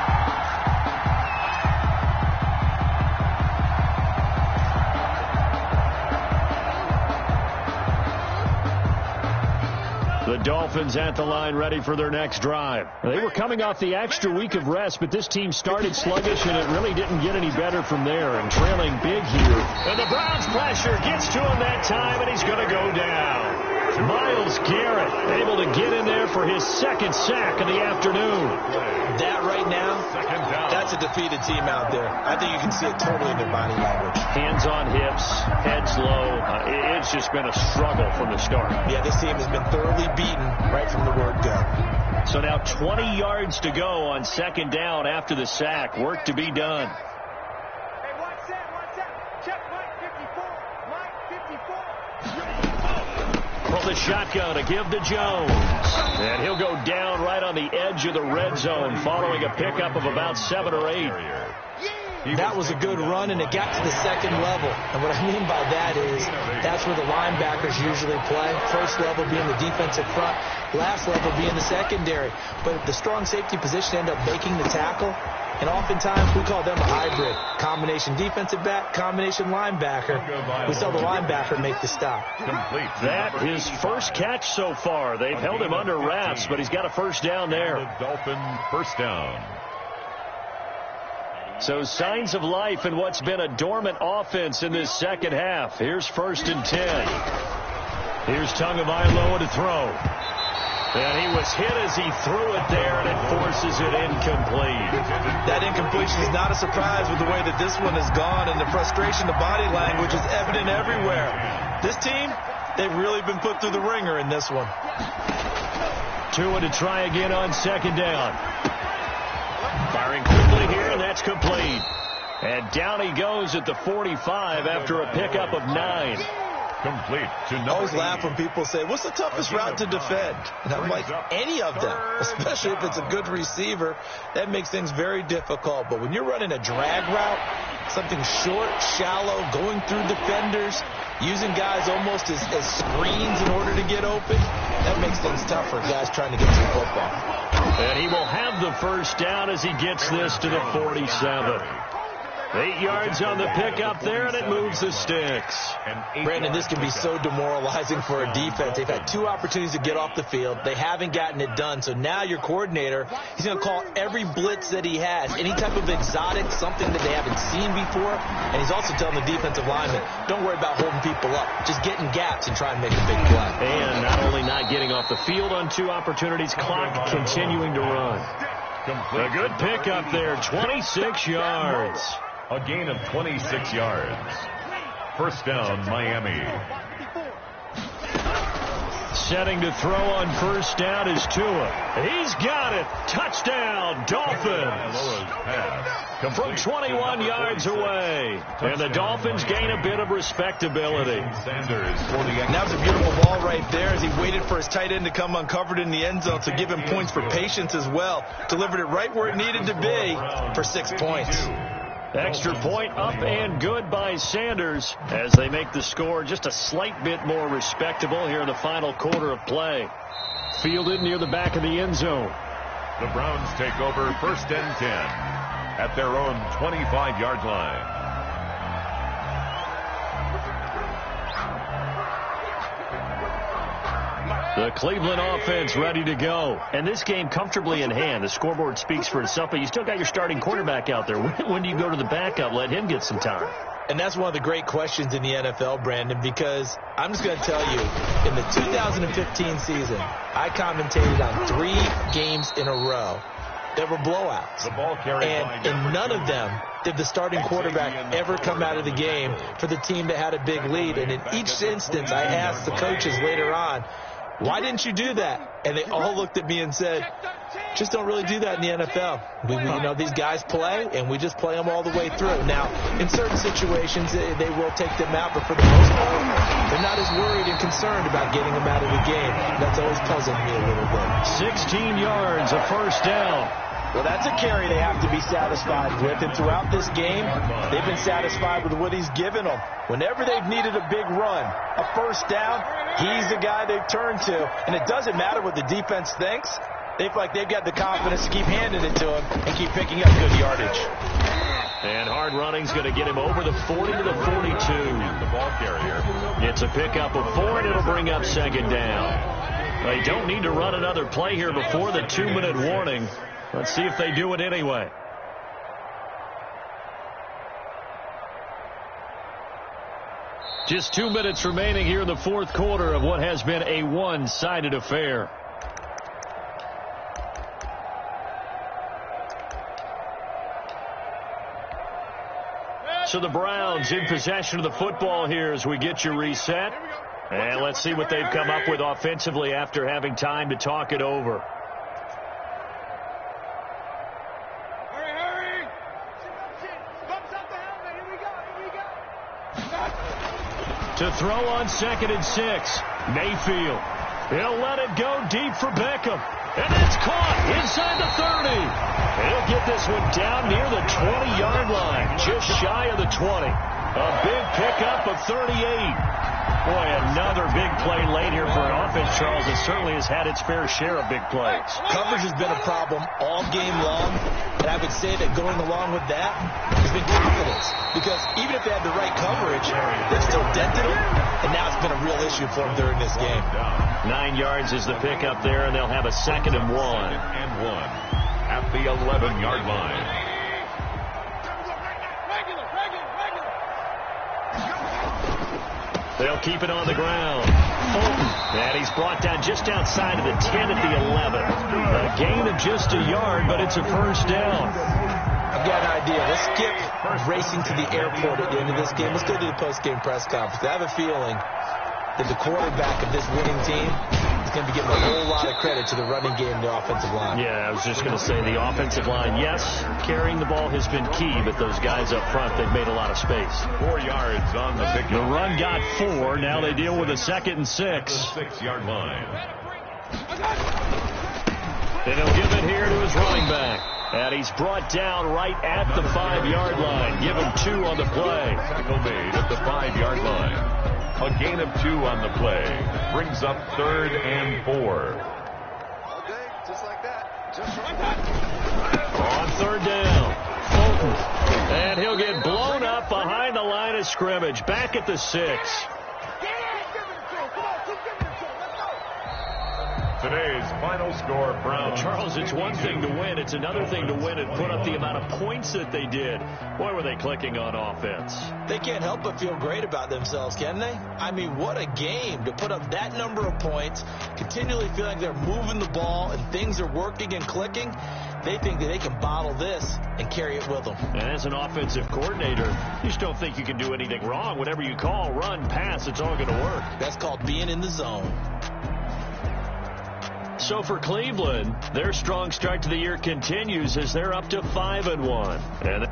The Dolphins at the line ready for their next drive. They were coming off the extra week of rest, but this team started sluggish, and it really didn't get any better from there, and trailing big here. And the Browns pressure gets to him that time, and he's going to go down. Myles Garrett able to get in there for his 2nd sack of the afternoon. That right now, that's a defeated team out there. I think you can see it totally in their body language. Hands on hips, heads low. It's just been a struggle from the start. Yeah, this team has been thoroughly beaten right from the word go. So now 20 yards to go on 2nd down after the sack. Work to be done. Hey, one set. Check Mike 54. Mike 54. From the shotgun to give to Jones. And he'll go down right on the edge of the red zone following a pickup of about 7 or 8. That was a good run, and it got to the 2nd level. And what I mean by that is that's where the linebackers usually play. First level being the defensive front, last level being the secondary. But the strong safety position ended up making the tackle. And oftentimes we call them a hybrid. Combination defensive back, combination linebacker. We saw the linebacker make the stop. Complete. That his first catch so far. They've held him under wraps, but he's got a first down there. The Dolphin first down. So signs of life in what's been a dormant offense in this second half. Here's 1st and 10. Here's Tagovailoa to throw. And he was hit as he threw it there, and it forces it incomplete. That incompletion is not a surprise with the way that this one has gone, and the frustration, the body language is evident everywhere. This team, they've really been put through the ringer in this one. Tua to try again on 2nd down. Firing quickly here, and that's complete. And down he goes at the 45 after a pickup of 9. Complete to I always laugh when people say, "What's the toughest route to defend?" And I'm like, any of them, especially if it's a good receiver, that makes things very difficult. But when you're running a drag route, something short, shallow, going through defenders, using guys almost as screens in order to get open, that makes things tough for guys trying to get to the football. And he will have the first down as he gets this to the 47. 8 yards on the pickup there, and it moves the sticks. Brandon, this can be so demoralizing for a defense. They've had 2 opportunities to get off the field. They haven't gotten it done. So now your coordinator, he's going to call every blitz that he has, any type of exotic, something that they haven't seen before. And he's also telling the defensive lineman, don't worry about holding people up. Just get in gaps and try and make a big play. And not only not getting off the field on 2 opportunities, clock continuing to run. A good pickup there, 26 yards. A gain of 26 yards. First down, Miami. Setting to throw on first down is Tua. He's got it. Touchdown, Dolphins. From 21 yards away. And the Dolphins gain a bit of respectability. Sanders for the And that was a beautiful ball right there as he waited for his tight end to come uncovered in the end zone to give him points for patience as well. Delivered it right where it needed to be for 6 points. Extra point up and good by Sanders as they make the score just a slight bit more respectable here in the final quarter of play. Fielded near the back of the end zone. The Browns take over first and 10 at their own 25-yard line. The Cleveland offense ready to go. And this game comfortably in hand. The scoreboard speaks for itself, but you still got your starting quarterback out there. When do you go to the backup? Let him get some time. And that's one of the great questions in the NFL, Brandon, because I'm just going to tell you, in the 2015 season, I commentated on 3 games in a row that were blowouts. The ball carried and in none of them did the starting quarterback ever come out of the game for the team that had a big lead. And in each instance, I asked the coaches later on, why didn't you do that? And they all looked at me and said, just don't really do that in the NFL. You know, these guys play, and we just play them all the way through. Now, in certain situations, they will take them out, but for the most part, they're not as worried and concerned about getting them out of the game. That's always puzzled me a little bit. 16 yards, a first down. Well, that's a carry they have to be satisfied with, and throughout this game, they've been satisfied with what he's given them. Whenever they've needed a big run, a first down, he's the guy they've turned to, and it doesn't matter what the defense thinks. They feel like they've got the confidence to keep handing it to him and keep picking up good yardage. And hard running's going to get him over the 40 to the 42. The ball carrier. It's a pickup of 4, and it'll bring up second down. They don't need to run another play here before the 2-minute warning. Let's see if they do it anyway. Just 2 minutes remaining here in the fourth quarter of what has been a one-sided affair. So the Browns in possession of the football here as we get you reset. And let's see what they've come up with offensively after having time to talk it over. To throw on 2nd and 6. Mayfield. He'll let it go deep for Beckham. And it's caught inside the 30. He'll get this one down near the 20-yard line. Just shy of the 20. A big pickup of 38. Boy, another big play late here for an offense, Charles, that certainly has had its fair share of big plays. Coverage has been a problem all game long, and I would say that going along with that has been confidence. Because even if they had the right coverage, they've still dented them, and now it's been a real issue for them during this game. 9 yards is the pickup there, and they'll have a 2nd and 1. At the 11-yard line. They'll keep it on the ground. Fulton, and he's brought down just outside of the 10 at the 11. A gain of just a yard, but it's a first down. I've got an idea. Let's skip racing to the airport at the end of this game. Let's go to the post-game press conference. I have a feeling that the quarterback of this winning team is going to be giving a whole lot of credit to the running game and the offensive line. Yeah, I was just going to say the offensive line, yes, carrying the ball has been key, but those guys up front, they've made a lot of space. 4 yards on the pick. The run got 4. Now they deal with a 2nd and 6. 6-yard line. And he'll give it here to his running back. And he's brought down right at the 5-yard line. Give him 2 on the play. Tackle made at the 5-yard line. A gain of 2 on the play. Brings up 3rd and 4. All day, just like that. Just like that. On 3rd down. And he'll get blown up behind the line of scrimmage. Back at the 6. Today's final score, Browns. Charles, it's one thing to win. It's another thing to win and put up the amount of points that they did. Boy, were they clicking on offense. They can't help but feel great about themselves, can they? I mean, what a game to put up that number of points, continually feel like they're moving the ball and things are working and clicking. They think that they can bottle this and carry it with them. And as an offensive coordinator, you just don't think you can do anything wrong. Whatever you call, run, pass, it's all going to work. That's called being in the zone. So for Cleveland, their strong start to the year continues as they're up to 5-1. And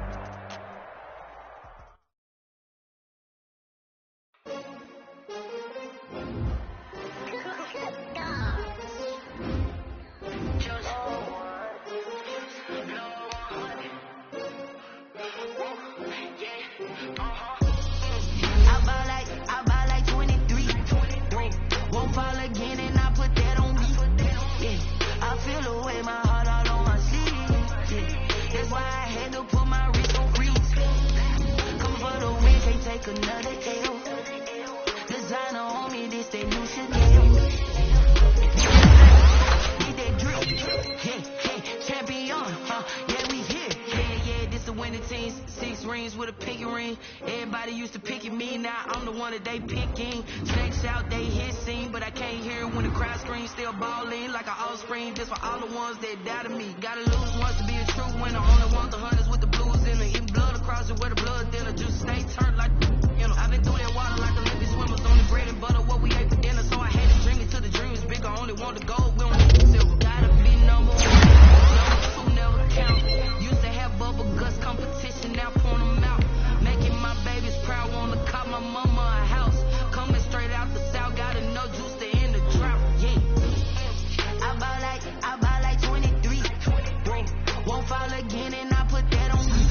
with a pinky ring. Everybody used to pick at me, now I'm the one that they picking. Snakes out, they hissing, but I can't hear when the crowd screams. Still balling like an offspring. This for all the ones that doubted me. Gotta lose once to be a true winner. Only want the hunters with the blues in it. Eating blood across it where the blood dinner. Juice snakes hurt like, you know. I've been through that water like Olympic swimmers. On the bread and butter, what we ate for dinner. So I had to dream it till the dream is bigger. Only want the gold, we don't need the silver. Gotta be number one. Number two never count. Used to have bubble guts competition, now point them out. Making my babies proud, wanna cop my mama a house. Coming straight out the south, gotta know juice to end the drought. Yeah. I bought like 23. Won't fall again, and I put that on me.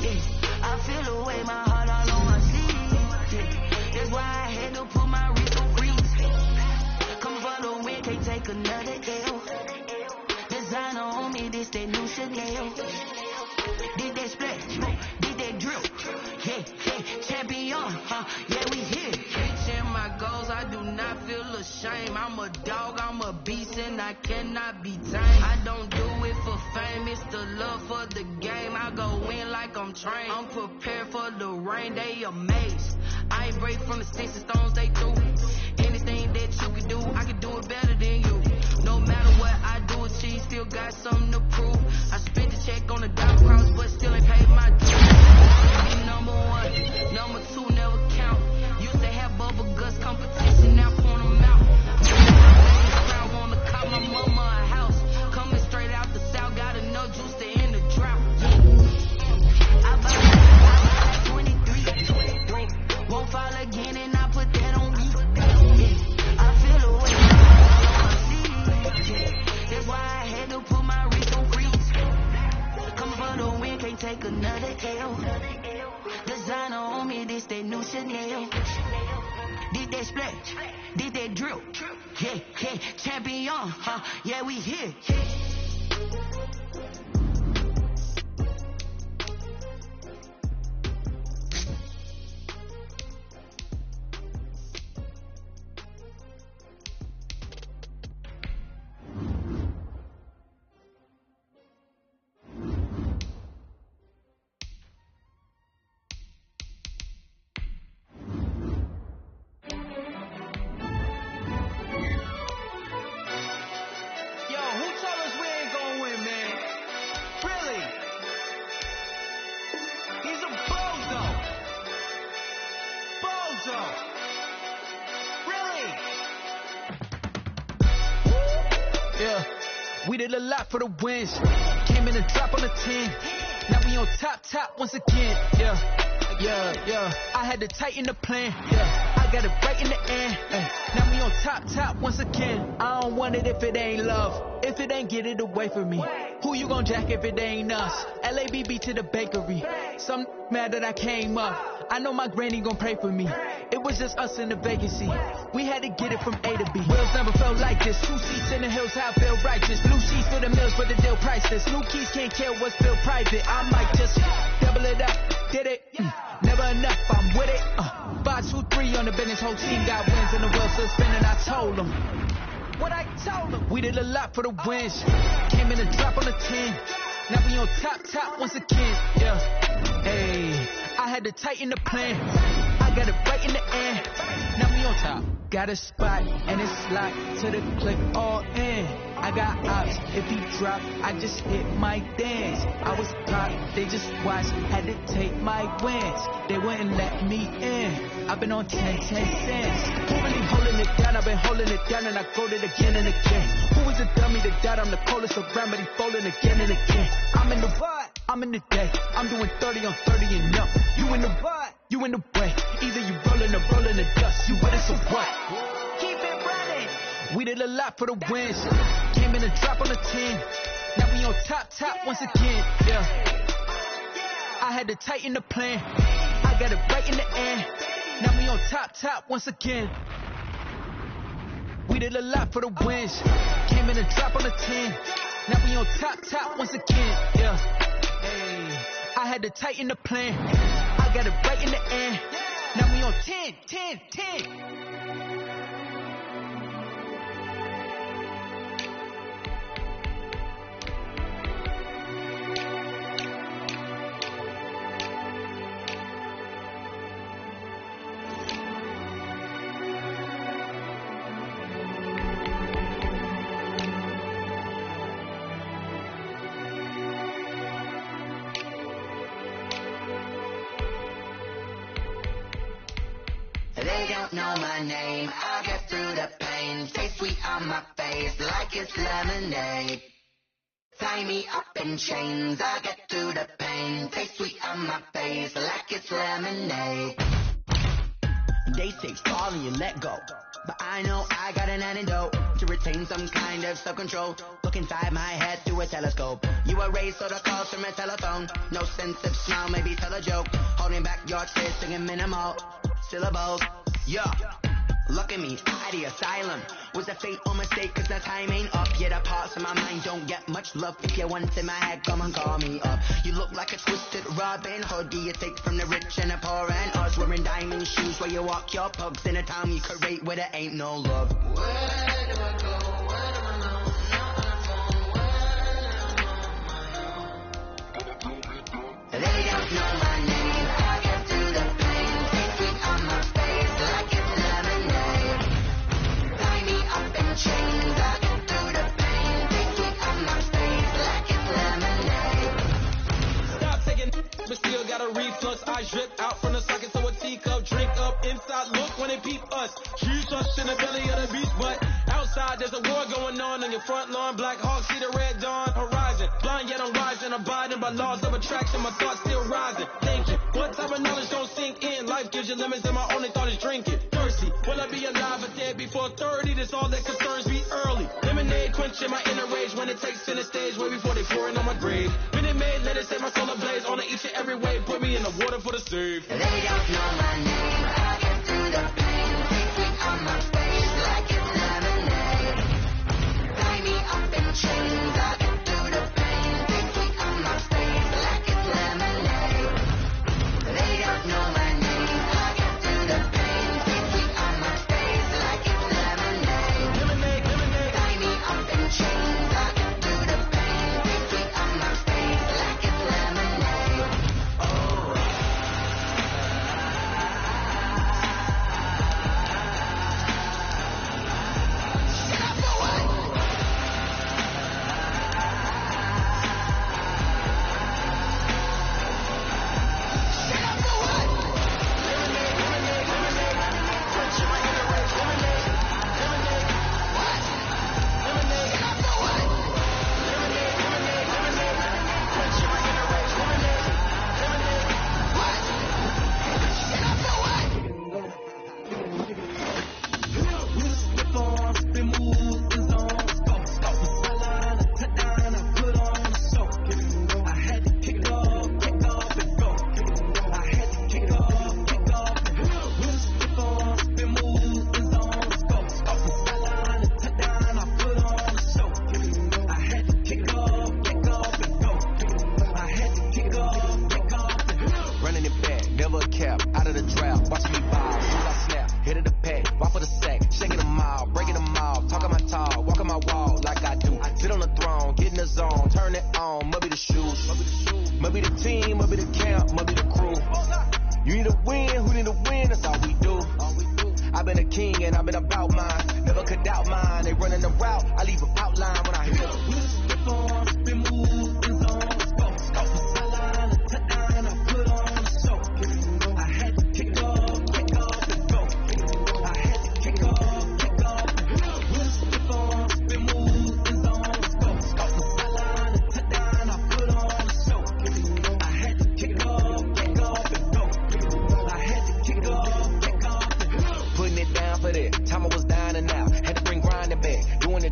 Yeah. I feel the way, my heart all on my sleeve. Yeah. That's why I had to put my wrist on freeze. Come for the win, can't take another L. Designer on me, this that new Chanel. Did that splash, did that drill. Yeah, champion, yeah, we here. Reaching my goals, I do not feel ashamed. I'm a dog, I'm a beast, and I cannot be tamed. I don't do it for fame, it's the love for the game. I go in like I'm trained. I'm prepared for the rain, they amazed. I ain't break from the sticks and stones they threw. Anything that you can do, I can do it better than you. No matter what I do, achieve, still got something to prove. I spent the check on the dollar cross, but still ain't paid my dues. Be number one, number two never count. Used to have bubble guts competition, now point them out. Proud, wanna cop my mama a house. Coming straight out the south, gotta know juice to end the drought. I buy like 23. Won't fall again, and I put that on me. Yeah. I feel the way I see. Yeah. That's why I had to put my wrist on freeze. Come for the win, can't take another L. Designer on me, this that new Chanel. Did that splash, did that drill. Yeah, champion, yeah, we here. We did a lot for the wins. Came in and drop on the 10. Now we on top once again. Yeah. I had to tighten the plan. Yeah. I got it right in the end. Now we on top once again. I don't want it if it ain't love. If it ain't, get it away from me. Who you gon' jack if it ain't us? LABB to the bakery. Some mad that I came up. I know my granny gon' pray for me. It was just us in the vacancy. We had to get it from A to B. Wheels never felt like this. 2 seats in the hills, how I feel righteous. Blue sheets for the mills, but the deal priceless. New keys can't kill what's still private. I might just double it up. Did it? Never enough, I'm with it. 5, 2, 3 on the business. Whole team got wins and the wheels still spinning. I told them what I told them. We did a lot for the wins. Came in and drop on the 10. Now we on top once again. Yeah. Hey, I had to tighten the plan. I got it right in the end. Now we on top. Got a spot and it's locked to the click all in. I got ops. If he drop, I just hit my dance. I was popped, they just watched. Had to take my wins. They wouldn't let me in. I've been on 10 cents. Who really holding it down? I've been holding it down and I go it again and again. Who was a dummy that died? I'm the coldest around, but he folding again and again. I'm in the what? I'm in the day. I'm doing 30 on 30 and up. You in the what? You in the way. Either you rolling or rolling the dust. You with us or what? Keep it running. We did a lot for the wins. Came in and drop on the 10. Now we on top once again. Yeah. I had to tighten the plan. I got it right in the end. Now we on top once again. We did a lot for the wins. Came in and drop on the 10. Now we on top once again. Yeah. Hey, I had to tighten the plan. I got it right in the end. Now we on 10. They don't know my name, I get through the pain. Stay sweet on my face like it's lemonade. Tie me up in chains, I get through the pain. Stay sweet on my face like it's lemonade. They say fall and you let go, but I know I got an antidote to retain some kind of self-control. Look inside my head through a telescope. You erase all the calls from a telephone. No sense of smile, maybe tell a joke. Holding back your tears, singing minimal syllables. Yeah, look at me, out of the asylum. Was a fate or mistake, cause the time ain't up. Yet the parts of my mind don't get much love. If you're once in my head, come and call me up. You look like a twisted Robin Hood. Do you take from the rich and the poor and us? Wearing diamond shoes where you walk your pugs in a town you create where there ain't no love. Where do I go? Where am I now? They don't know my name. I get through the pain. Stay sweet on my face like it's lemonade. Tie me up in chains. I get through the pain. Stay sweet on my face like it's lemonade. Stop taking but still got a reflux. I drip out from the socket so a teacup. Drink up inside, look when they peep us. Shoot us in the belly of the beast, but outside there's a war going on your front lawn. Black Hawk see the red dawn horizon. Blind yet I'm rising, abiding by laws of attraction. My thoughts still rising. Thinking, what type of knowledge don't sink in? Life gives you lemons and my only thought is drinking. Thirsty, will I be alive or dead before 30? That's all that concerns me early. Lemonade quenching my inner rage when it takes center stage way before they pour it on my grave. Minute Maid, let it set my soul ablaze on each and every way. Put me in the water for the save. They don't know my name. I get through the pain. Stay sweet on my face like it's lemonade. Tie me up in chains. I get through the pain. Stay sweet on my face like it's lemonade. They don't know my name. I get through the pain. Stay sweet on my face like it's lemonade. Tie me up in chains. I get through the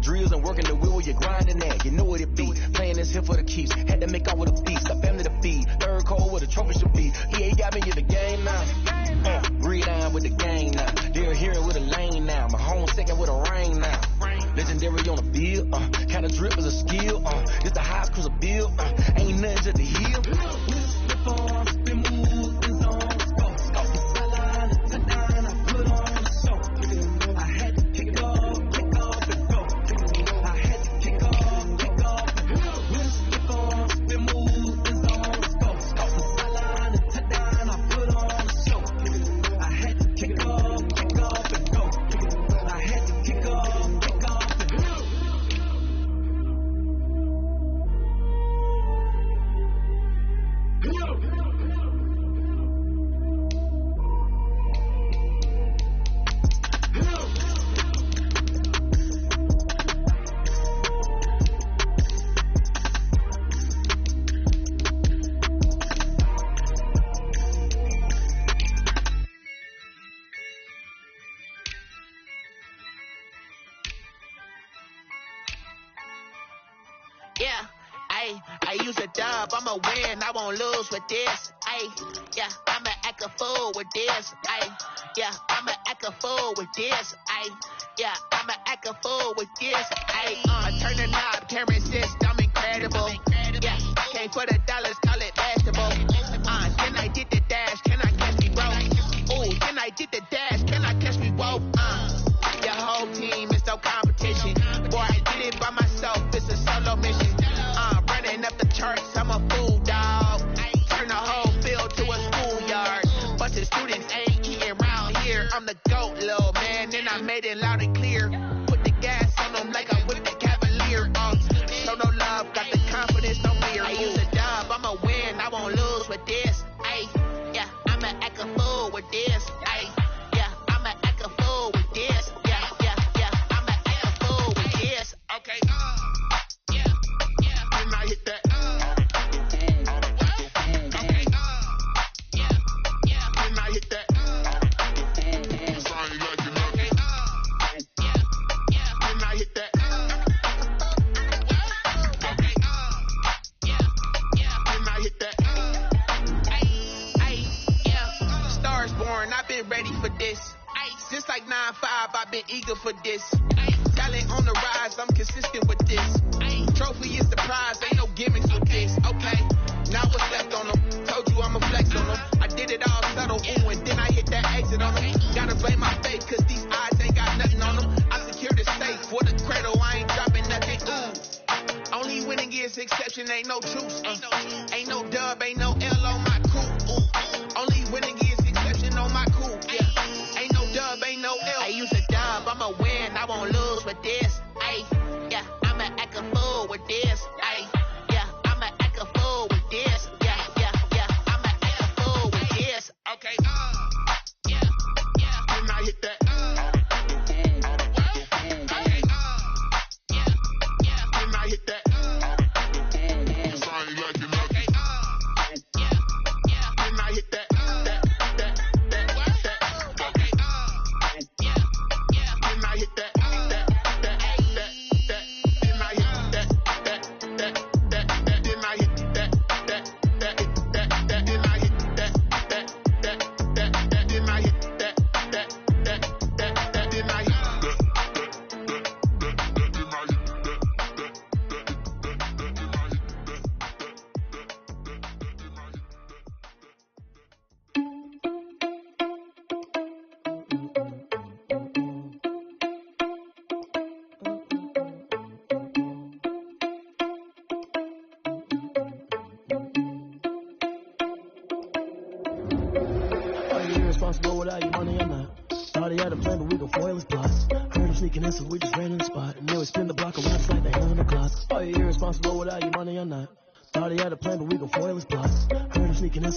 that drills and working the wheel where you're grinding at. You know what it be. Playing this here for the keeps. Had to make out with a feast. A family to feed. Third cold where the trophy should be. EA got me in the game now. Breathe down with the gang now. They're here with a lane now. My home second with a rain now. Legendary on the field. Kind of drip is a skill. It's the highest cruiser bill. Ain't nothing to the hill. Yeah, I use a dub, I'ma win, I won't lose with this. Yeah, I'ma act a fool with this. Yeah, I'ma act a fool with this. Yeah, I'ma act a fool with this. Turn the knob, camera assist, I'm incredible. Yeah, came for the dollars, call it basketball. Then I did the dash, can I catch me, bro? Ooh, then I did the dash, can I catch me, whoa? Your whole team is no competition. Boy, I did it by myself, it's a solo mission. Running up the charts, I'm a fool, dog. Turn the whole field to a schoolyard. Bunch of students ain't eating round here. I'm the GOAT, little man, and I made it loud and clear. Put the gas on them like I'm with the Cavalier. Show no love, got the confidence, no fear. I use a dub, I'ma win, I won't lose with this. Yeah, I'ma act a fool with this. Yeah, I'ma act a fool with this. Yeah, I'ma act a fool with this. Okay, and I hit that. And I hit that. And I hit that. And I hit that. Stars born, I've been ready for this. Since like 9-5, I've been eager for this. Talent on the rise, I'm consistent with this. Trophy is the prize, ain't no gimmicks with this. Okay, now what's left on them? Told you I'ma flex on them. I did it all subtle, ooh, and then I hit that exit on them. Gotta blame my faith, cause these eyes ain't got nothing on them. I secure the safe for the cradle, I ain't dropping nothing, ooh. Only winning is exception, ain't no truce. Ain't no dub, ain't no L on my crew, ooh. Only winning is exception on my crew, yeah. Ain't no dub, ain't no L. I use a dub, I'ma win, I won't lose with this. Yeah, I'ma act a fool with this. Yeah, I'ma act a fool with this. Yeah, I'ma act a fool with this. Okay, and I hit that. And I hit that. And I hit that. Responsible without your money or not. Thought he had a plan, but we gon' foil his plots. Heard him sneaking in, so we just ran in the spot. And then we spin the block around, it's like they on the clock. Are you irresponsible without your money or not? Thought he had a plan, but we gon' foil his plots. Heard him sneaking in.